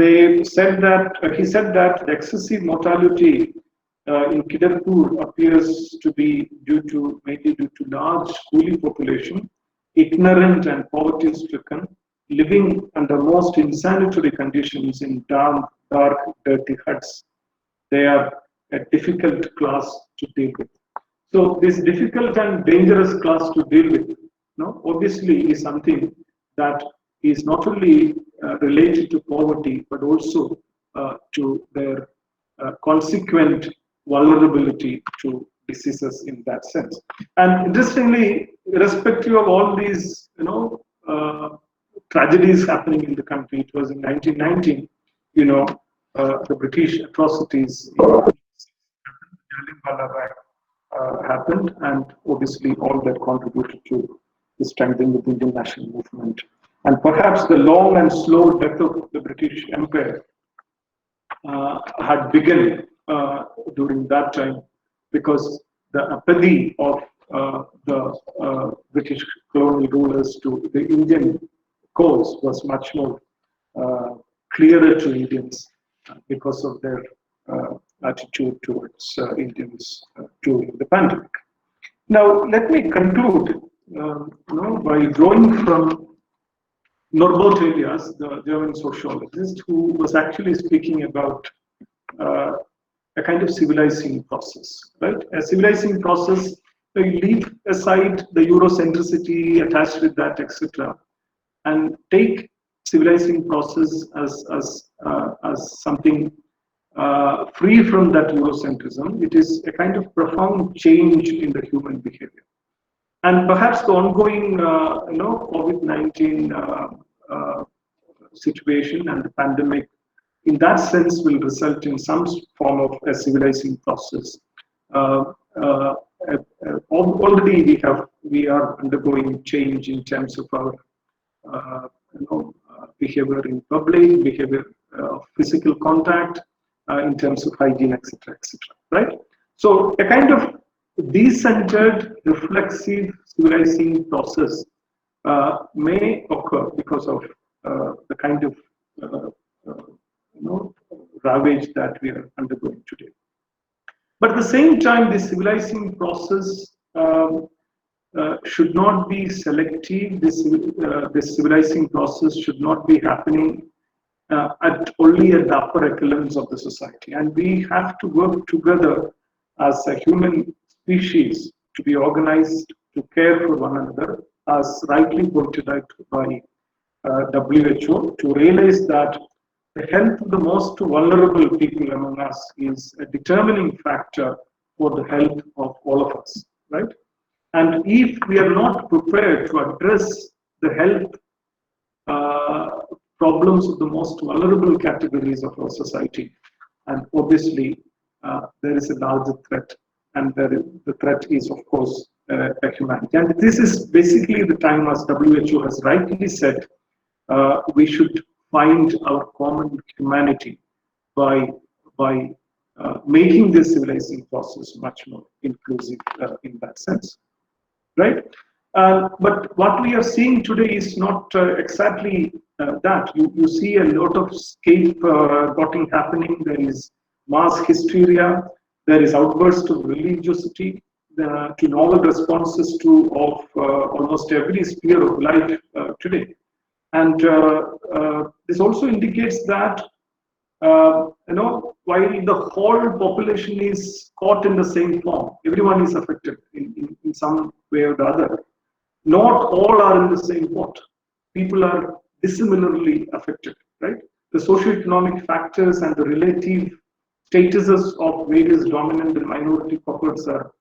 They said that he said that the excessive mortality in Kidarpur appears to be mainly due to large coolie population, ignorant and poverty-stricken, living under most insanitary conditions in dark, dirty huts. They are a difficult class to deal with. So this difficult and dangerous class to deal with, obviously is something that is not only related to poverty, but also to their consequent vulnerability to diseases in that sense. And interestingly, irrespective of all these, tragedies happening in the country, it was in 1919, the British atrocities in happened, and obviously all that contributed to the strengthening of the Indian national movement. And perhaps the long and slow death of the British Empire had begun during that time, because the apathy of the British colonial rulers to the Indian cause was much more clearer to Indians because of their attitude towards Indians during the pandemic. Now, let me conclude by drawing from Norbert Elias, the German sociologist, who was actually speaking about a kind of civilizing process, right? A civilizing process, you leave aside the Eurocentricity attached with that, etc., and take civilizing process as something free from that Eurocentrism. It is a kind of profound change in the human behavior. And perhaps the ongoing COVID-19 situation and the pandemic, in that sense, will result in some form of a civilizing process. Already we are undergoing change in terms of our behavior in public, behavior of physical contact, in terms of hygiene, etc., right? So a kind of decentered, reflexive, civilizing process may occur because of the kind of ravage that we are undergoing today. But at the same time, this civilizing process should not be selective. This civilizing process should not be happening only at the upper echelons of the society. And we have to work together as a human species to be organized, to care for one another, as rightly pointed out by WHO, to realize that the health of the most vulnerable people among us is a determining factor for the health of all of us, right? And if we are not prepared to address the health problems of the most vulnerable categories of our society, and obviously there is a larger threat, and the threat is, of course, humanity. And this is basically the time, as WHO has rightly said, we should find our common humanity by making this civilizing process much more inclusive in that sense, right? But what we are seeing today is not exactly that. You see a lot of scapegoating happening. There is mass hysteria. There is outburst of religiosity to novel responses to almost every sphere of life today. And this also indicates that while the whole population is caught in the same form, everyone is affected in some way or the other. Not all are in the same boat. People are dissimilarly affected, right? The socioeconomic factors and the relative statuses of various dominant and minority cohorts are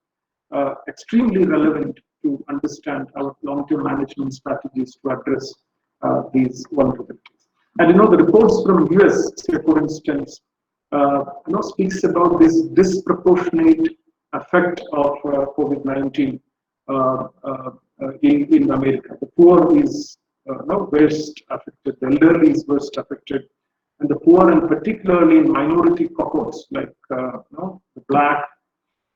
extremely relevant to understand our long-term management strategies to address these vulnerabilities. And the reports from US, say for instance, speaks about this disproportionate effect of COVID-19 in America. The poor is worst affected, the elderly is worst affected, and the poor, and particularly in minority cohorts like the black,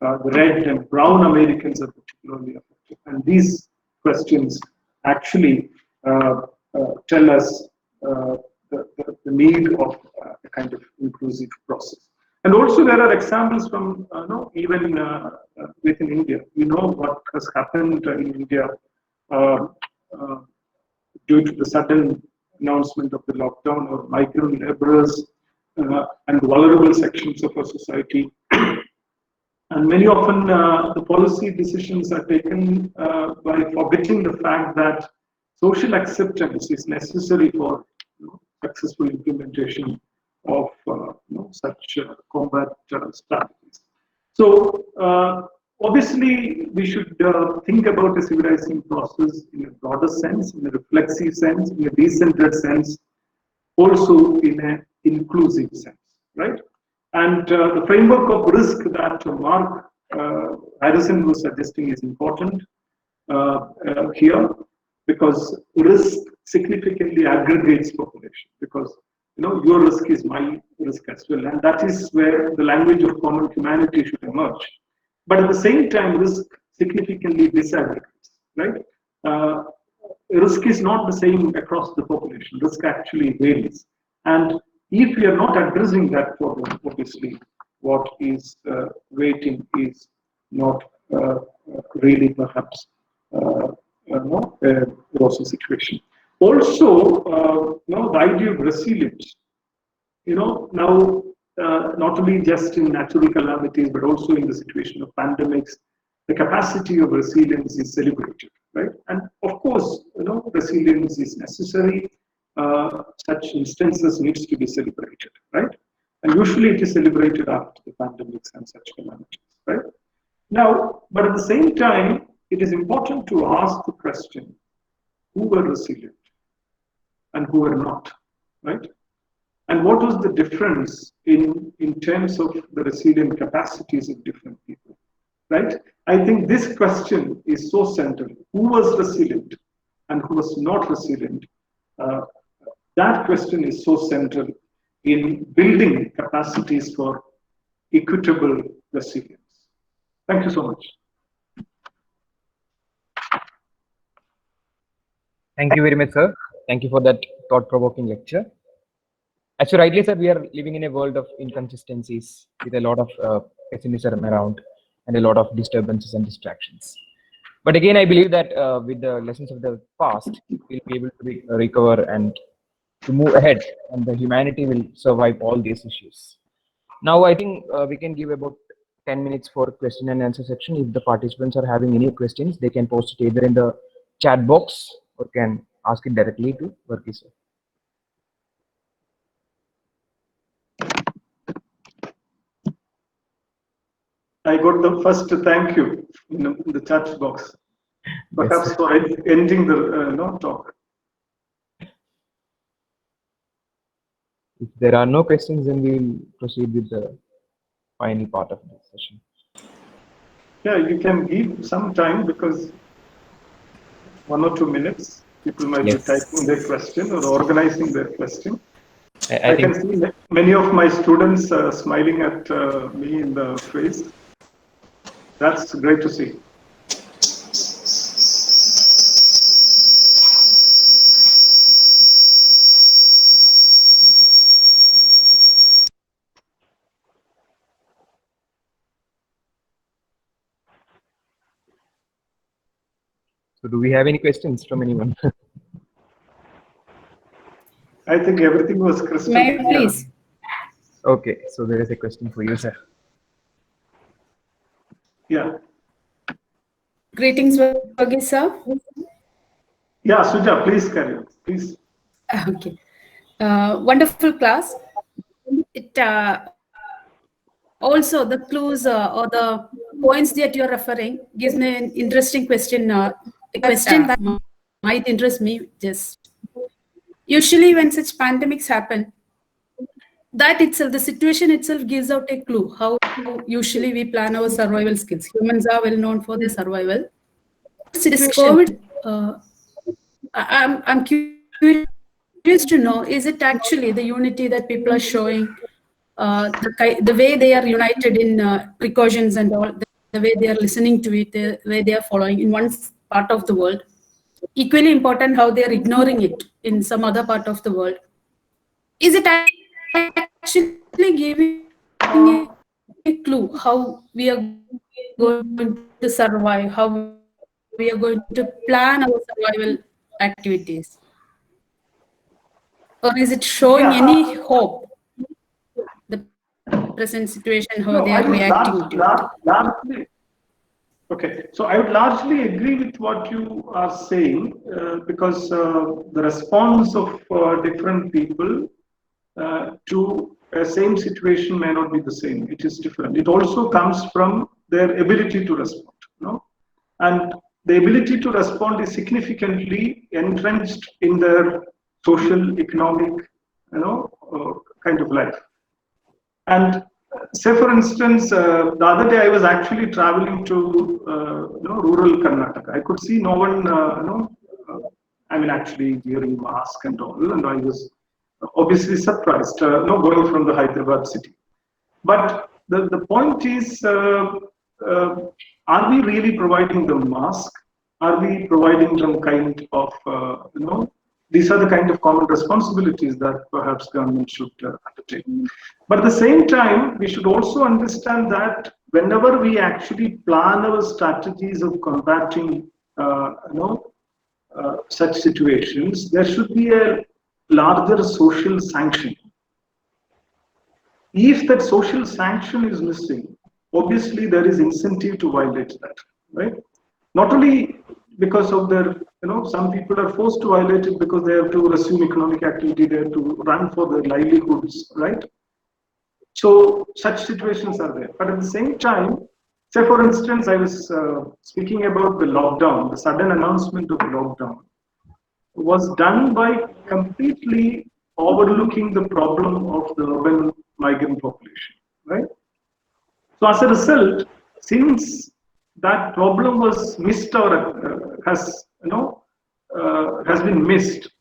the red and brown Americans are particularly affected. And these questions actually tell us the need of a kind of inclusive process. And also there are examples from even within India. We know what has happened in India due to the sudden announcement of the lockdown, or migrant laborers and vulnerable sections of our society. And many often the policy decisions are taken by forgetting the fact that social acceptance is necessary for successful implementation of such combat strategies. So obviously we should think about a civilizing process in a broader sense, in a reflexive sense, in a decentered sense, also in an inclusive sense, right? And the framework of risk that Mark Harrison was suggesting is important here, because risk significantly aggregates population, because your risk is my risk as well, and that is where the language of common humanity should emerge. But at the same time, risk significantly disaggregates, right? Risk is not the same across the population. Risk actually varies, and if we are not addressing that problem, obviously, what is waiting is not really perhaps a rosy situation. Also, the idea of resilience. Now not only just in natural calamities, but also in the situation of pandemics, the capacity of resilience is celebrated, right? And of course, resilience is necessary. Such instances needs to be celebrated, right? And usually it is celebrated after the pandemics and such calamities, right? Now, but at the same time, it is important to ask the question, who were resilient and who were not, right? And what was the difference in terms of the resilient capacities of different people, right? I think this question is so central. Who was resilient and who was not resilient? That question is so central in building capacities for equitable resilience. Thank you so much. Thank you very much, sir. Thank you for that thought-provoking lecture. As you rightly said, we are living in a world of inconsistencies with a lot of pessimism around and a lot of disturbances and distractions. But again, I believe that with the lessons of the past, we'll be able to recover and to move ahead, and the humanity will survive all these issues. Now, I think we can give about 10 minutes for question and answer section. If the participants are having any questions, they can post it either in the chat box or can ask it directly to Varghese sir. I got the first thank you in the chat box, perhaps yes, for ending the talk. If there are no questions, then we will proceed with the final part of this session. Yeah, you can give some time, because 1 or 2 minutes, people might be typing their question or organizing their question. I can see many of my students smiling at me in the face. That's great to see. So do we have any questions from anyone? I think everything was crystal clear. Please. Okay, so there is a question for you, sir. Yeah. Greetings, Varghese sir. Yeah, Suja, please carry on. Please. Okay. Wonderful class. also the clues or the points that you're referring gives me an interesting question. A question that might interest me. Just usually when such pandemics happen, that itself, the situation itself gives out a clue how usually we plan our survival skills. Humans are well known for their survival. This COVID, I'm curious to know, is it actually the unity that people are showing, the way they are united in precautions and all, the way they are listening to it, the way they are following in one part of the world, equally important how they are ignoring it in some other part of the world. Is it actually giving a clue how we are going to survive, how we are going to plan our survival activities? Or is it showing any Yeah. hope, the present situation, how they are No, reacting I to would it? largely. Okay, so I would largely agree with what you are saying because the response of different people to a same situation may not be the same. It is different. It also comes from their ability to respond. And the ability to respond is significantly entrenched in their social, economic, kind of life. And say, for instance, the other day I was actually traveling to rural Karnataka. I could see no one, actually wearing mask and all, and I was obviously surprised, going from the Hyderabad city. But the point is, uh, are we really providing them mask? Are we providing them kind of, these are the kind of common responsibilities that perhaps government should undertake. But at the same time, we should also understand that whenever we actually plan our strategies of combating, such situations, there should be a larger social sanction. If that social sanction is missing, obviously there is incentive to violate that, right? Not only because of their, some people are forced to violate it because they have to resume economic activity, they have to run for their livelihoods, right? So such situations are there. But at the same time, say for instance, I was speaking about the lockdown, the sudden announcement of lockdown was done by completely overlooking the problem of the urban migrant population, right? So as a result, since that problem was missed or has been missed,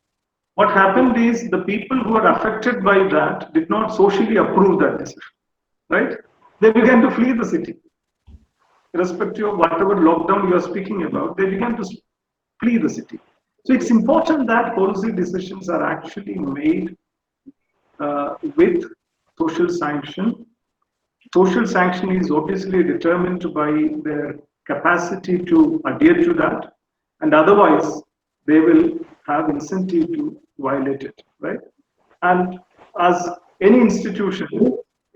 what happened is the people who are affected by that did not socially approve that decision, right? They began to flee the city, irrespective of whatever lockdown you are speaking about. They began to flee the city. So it's important that policy decisions are actually made with social sanction. Social sanction is obviously determined by their capacity to adhere to that, and otherwise they will have incentive to violate it, right? And as any institution,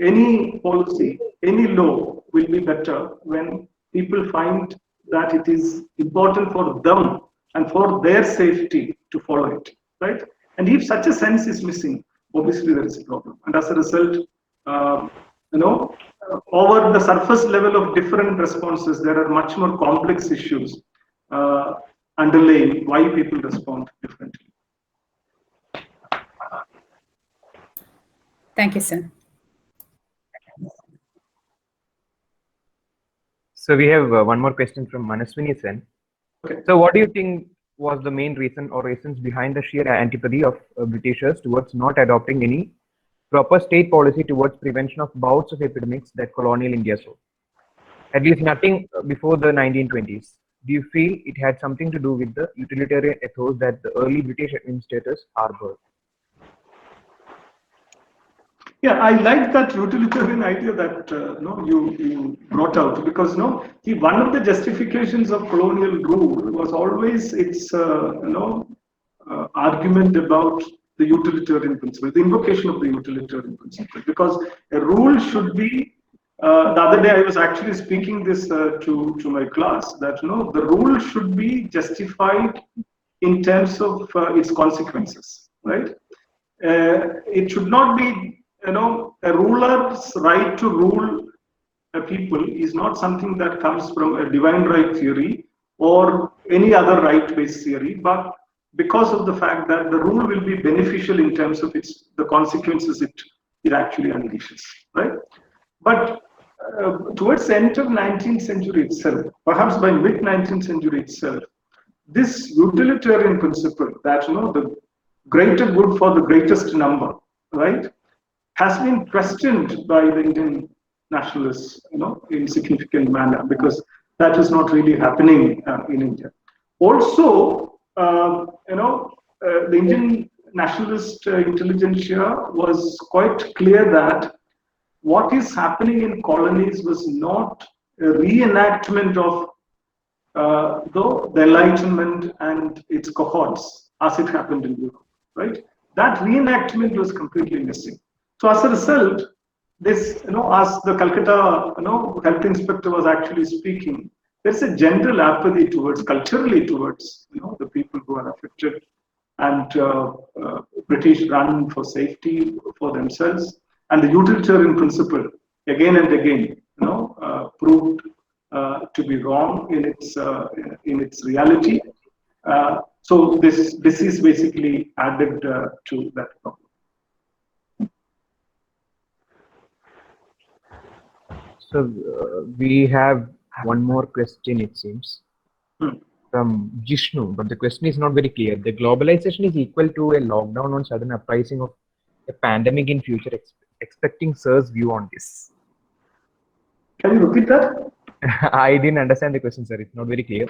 any policy, any law will be better when people find that it is important for them and for their safety to follow it, right? And if such a sense is missing, obviously there is a problem. And as a result, over the surface level of different responses, there are much more complex issues underlying why people respond differently. Thank you, sir. So we have one more question from Manaswini Sen. Okay. So what do you think was the main reason or reasons behind the sheer antipathy of Britishers towards not adopting any proper state policy towards prevention of bouts of epidemics that colonial India saw? At least nothing before the 1920s. Do you feel it had something to do with the utilitarian ethos that the early British administrators harbored? Yeah, I like that utilitarian idea that you brought out, because one of the justifications of colonial rule was always its argument about the utilitarian principle, the invocation of the utilitarian principle, because a rule should be. The other day I was actually speaking this to my class that the rule should be justified in terms of its consequences, right? It should not be a ruler's right to rule people is not something that comes from a divine right theory or any other right-based theory, but because of the fact that the rule will be beneficial in terms of the consequences it actually unleashes, right? But towards the end of 19th century itself, perhaps by mid-19th century itself, this utilitarian principle that the greater good for the greatest number, right, has been questioned by the Indian nationalists, in significant manner, because that is not really happening in India. Also, the Indian nationalist intelligentsia was quite clear that what is happening in colonies was not a reenactment of the Enlightenment and its cohorts as it happened in Europe, right? That reenactment was completely missing. So as a result, this, as the Calcutta, health inspector was actually speaking, there's a general apathy culturally towards, the people who are affected, and British run for safety for themselves, and the utilitarian principle again and again, proved to be wrong in its reality. So this is basically added to that problem. So we have one more question, it seems, from Jishnu, but the question is not very clear. The globalization is equal to a lockdown on sudden uprising of a pandemic in future. Expecting Sir's view on this. Can you repeat that? I didn't understand the question, sir. It's not very clear.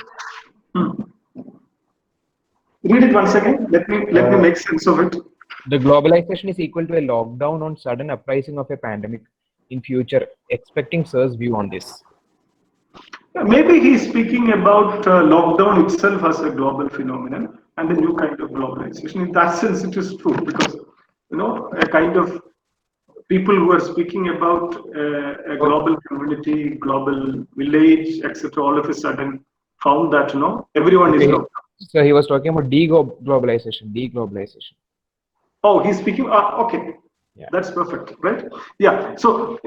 Read it once again. Let me make sense of it. The globalization is equal to a lockdown on sudden uprising of a pandemic in future. Expecting Sir's view on this. Maybe he's speaking about lockdown itself as a global phenomenon and a new kind of globalization. In that sense, it is true, because a kind of people who are speaking about a global community, global village, etc., all of a sudden found that everyone is locked. So he was talking about deglobalization. Oh, he's speaking. Okay, yeah. That's perfect, right? Yeah. So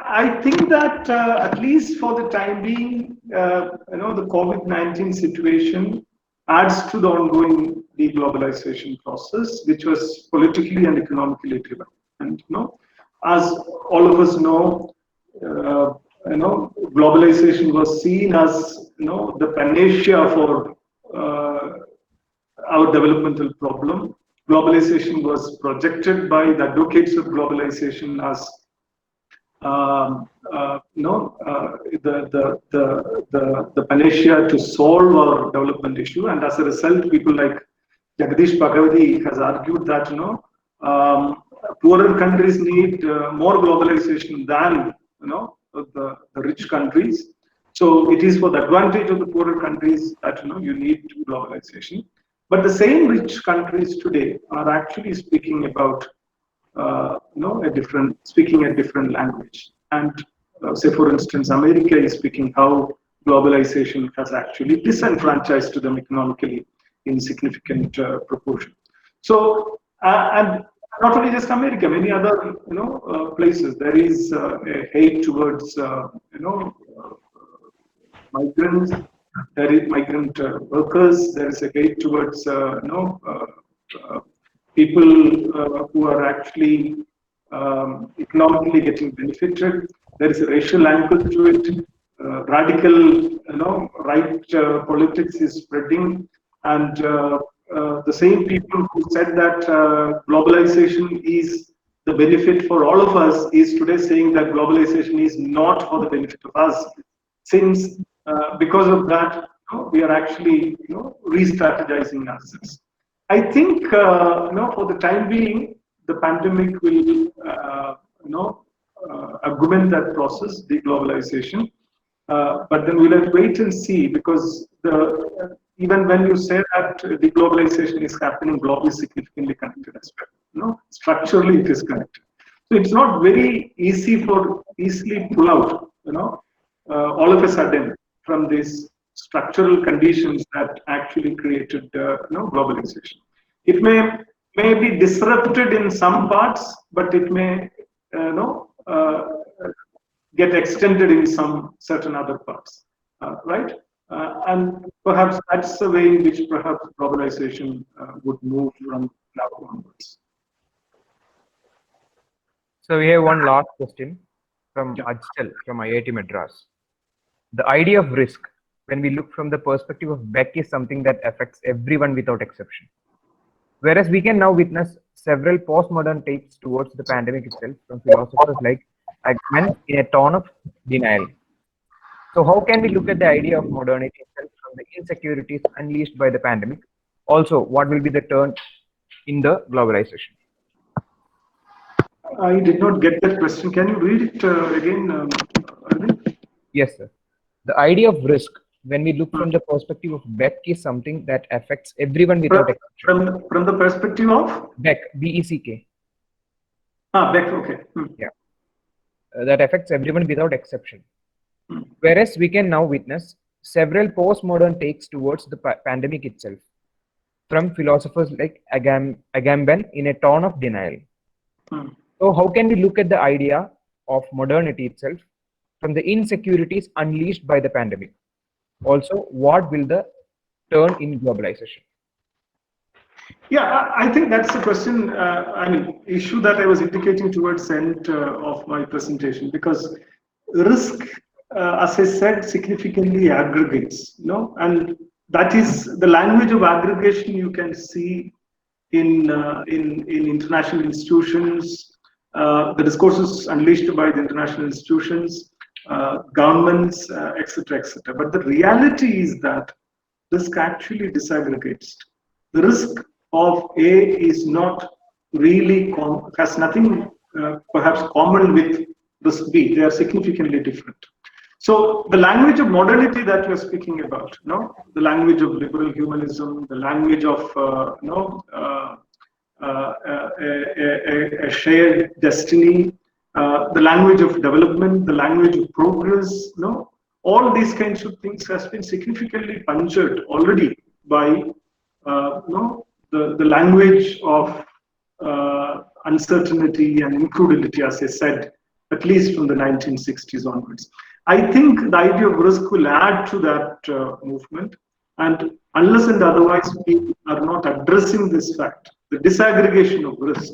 I think that at least for the time being, the COVID-19 situation adds to the ongoing deglobalization process, which was politically and economically driven. And as all of us know, globalization was seen as the panacea for our developmental problem. Globalization was projected by the advocates of globalization as the panacea to solve our development issue, and as a result, people like Jagdish Bhagavati has argued that poorer countries need more globalization than the rich countries. So it is for the advantage of the poorer countries that you need globalization. But the same rich countries today are actually speaking about speaking a different language. And say, for instance, America is speaking how globalization has actually disenfranchised them economically in significant proportion. So, and not only just America, many other places, there is a hate towards migrants. There is migrant workers. There is a hate towards people who are actually economically getting benefited. There is a racial angle to it. Radical, right politics is spreading, and the same people who said that globalization is the benefit for all of us is today saying that globalization is not for the benefit of us, since because of that we are actually re-strategizing ourselves. I think for the time being, the pandemic will augment that process, deglobalization. But then we'll have to wait and see, because even when you say that deglobalization is happening, globally significantly connected as well. Structurally it is connected. So it's not very easy for easily pull out, all of a sudden from these structural conditions that actually created globalization. It may be disrupted in some parts, but it may get extended in some certain other parts, right? And perhaps that's the way in which perhaps globalization would move from now onwards. So we have one last question from Ajtal from IIT Madras. The idea of risk, when we look from the perspective of Beck, is something that affects everyone without exception. Whereas we can now witness several postmodern takes towards the pandemic itself from philosophers like Agman in a tone of denial. So how can we look at the idea of modernity itself from the insecurities unleashed by the pandemic? Also, what will be the turn in the globalization? I did not get that question. Can you read it again, Arvind? Yes, sir. The idea of risk, when we look from the perspective of Beck, is something that affects everyone without exception. From the perspective of? Beck, B-E-C-K. Beck, okay. Yeah. That affects everyone without exception. Whereas we can now witness several postmodern takes towards the pandemic itself from philosophers like Agamben in a tone of denial. So how can we look at the idea of modernity itself from the insecurities unleashed by the pandemic? Also, what will the turn in globalization? Yeah, I think that's the question, issue that I was indicating towards the end of my presentation, because risk, as I said, significantly aggregates, and that is the language of aggregation you can see in international institutions, the discourses unleashed by the international institutions, governments, etc., etc. But the reality is that risk actually disaggregates. The risk of A is not really has nothing perhaps common with risk B. They are significantly different. So the language of modernity that we are speaking about, the language of liberal humanism, the language of a shared destiny, the language of development, the language of progress, all these kinds of things has been significantly punctured already by the language of uncertainty and incredulity, as I said, at least from the 1960s onwards. I think the idea of risk will add to that movement, and unless and otherwise we are not addressing this fact, the disaggregation of risk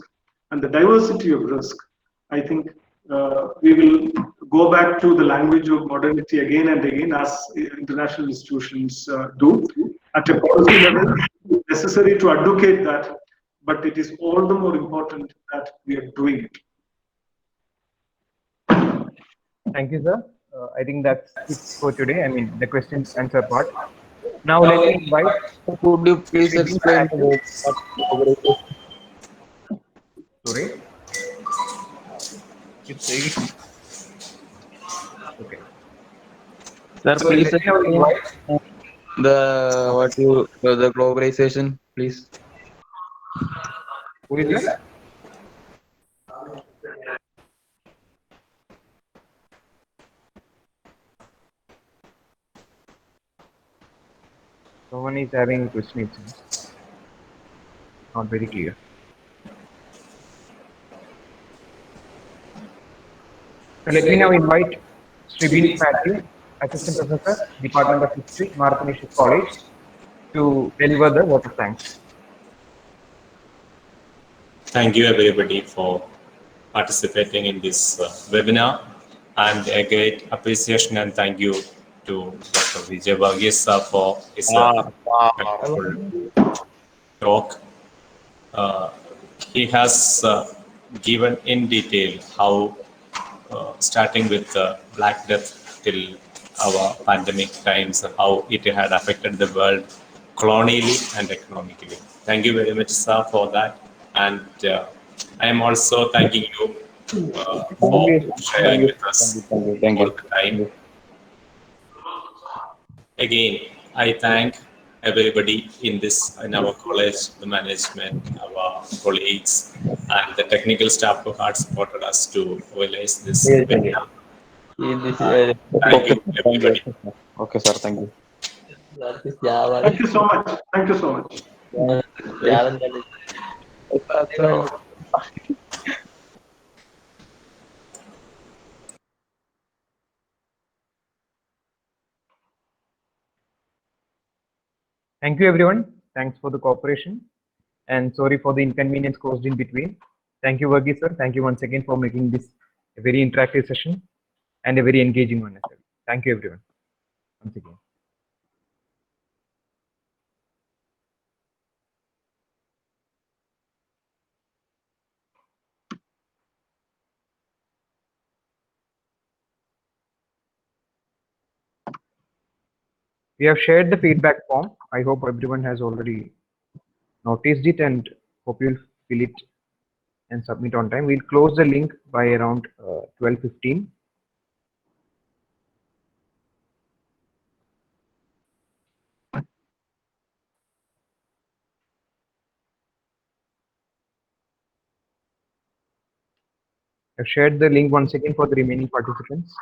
and the diversity of risk, I think we will go back to the language of modernity again and again, as international institutions do. At a policy level, it's necessary to advocate that, but it is all the more important that we are doing it. Thank you, sir. I think that's it for today. I mean, the question answer part. Now let me invite. Could you please explain about what? Sorry. Okay. Sir, So please let me now invite. the globalization, please. Who is that? Someone is having a question, it seems. Not very clear. So let me now invite Sri Vince Matthew, Assistant Professor, Department of History, Marathanesh College, to deliver the vote of thanks. Thank you everybody for participating in this webinar, and a great appreciation and thank you to Dr. Vijay Varghese for his wonderful talk. He has given in detail how starting with Black Death till our pandemic times, how it had affected the world colonially and economically. Thank you very much, sir, for that. And I am also thanking you for sharing with us all the time. Again, I thank everybody in our college, the management, our colleagues, and the technical staff who had supported us to realize this webinar. Thank you, everybody. Okay, sir. Thank you. Thank you so much. Thank you so much. Thank you, everyone. Thanks for the cooperation. And sorry for the inconvenience caused in between. Thank you, Varghese sir. Thank you once again for making this a very interactive session and a very engaging one as well. Thank you, everyone, once again. We have shared the feedback form. I hope everyone has already noticed it and hope you'll fill it and submit on time. We'll close the link by around 12:15. I've shared the link once again for the remaining participants.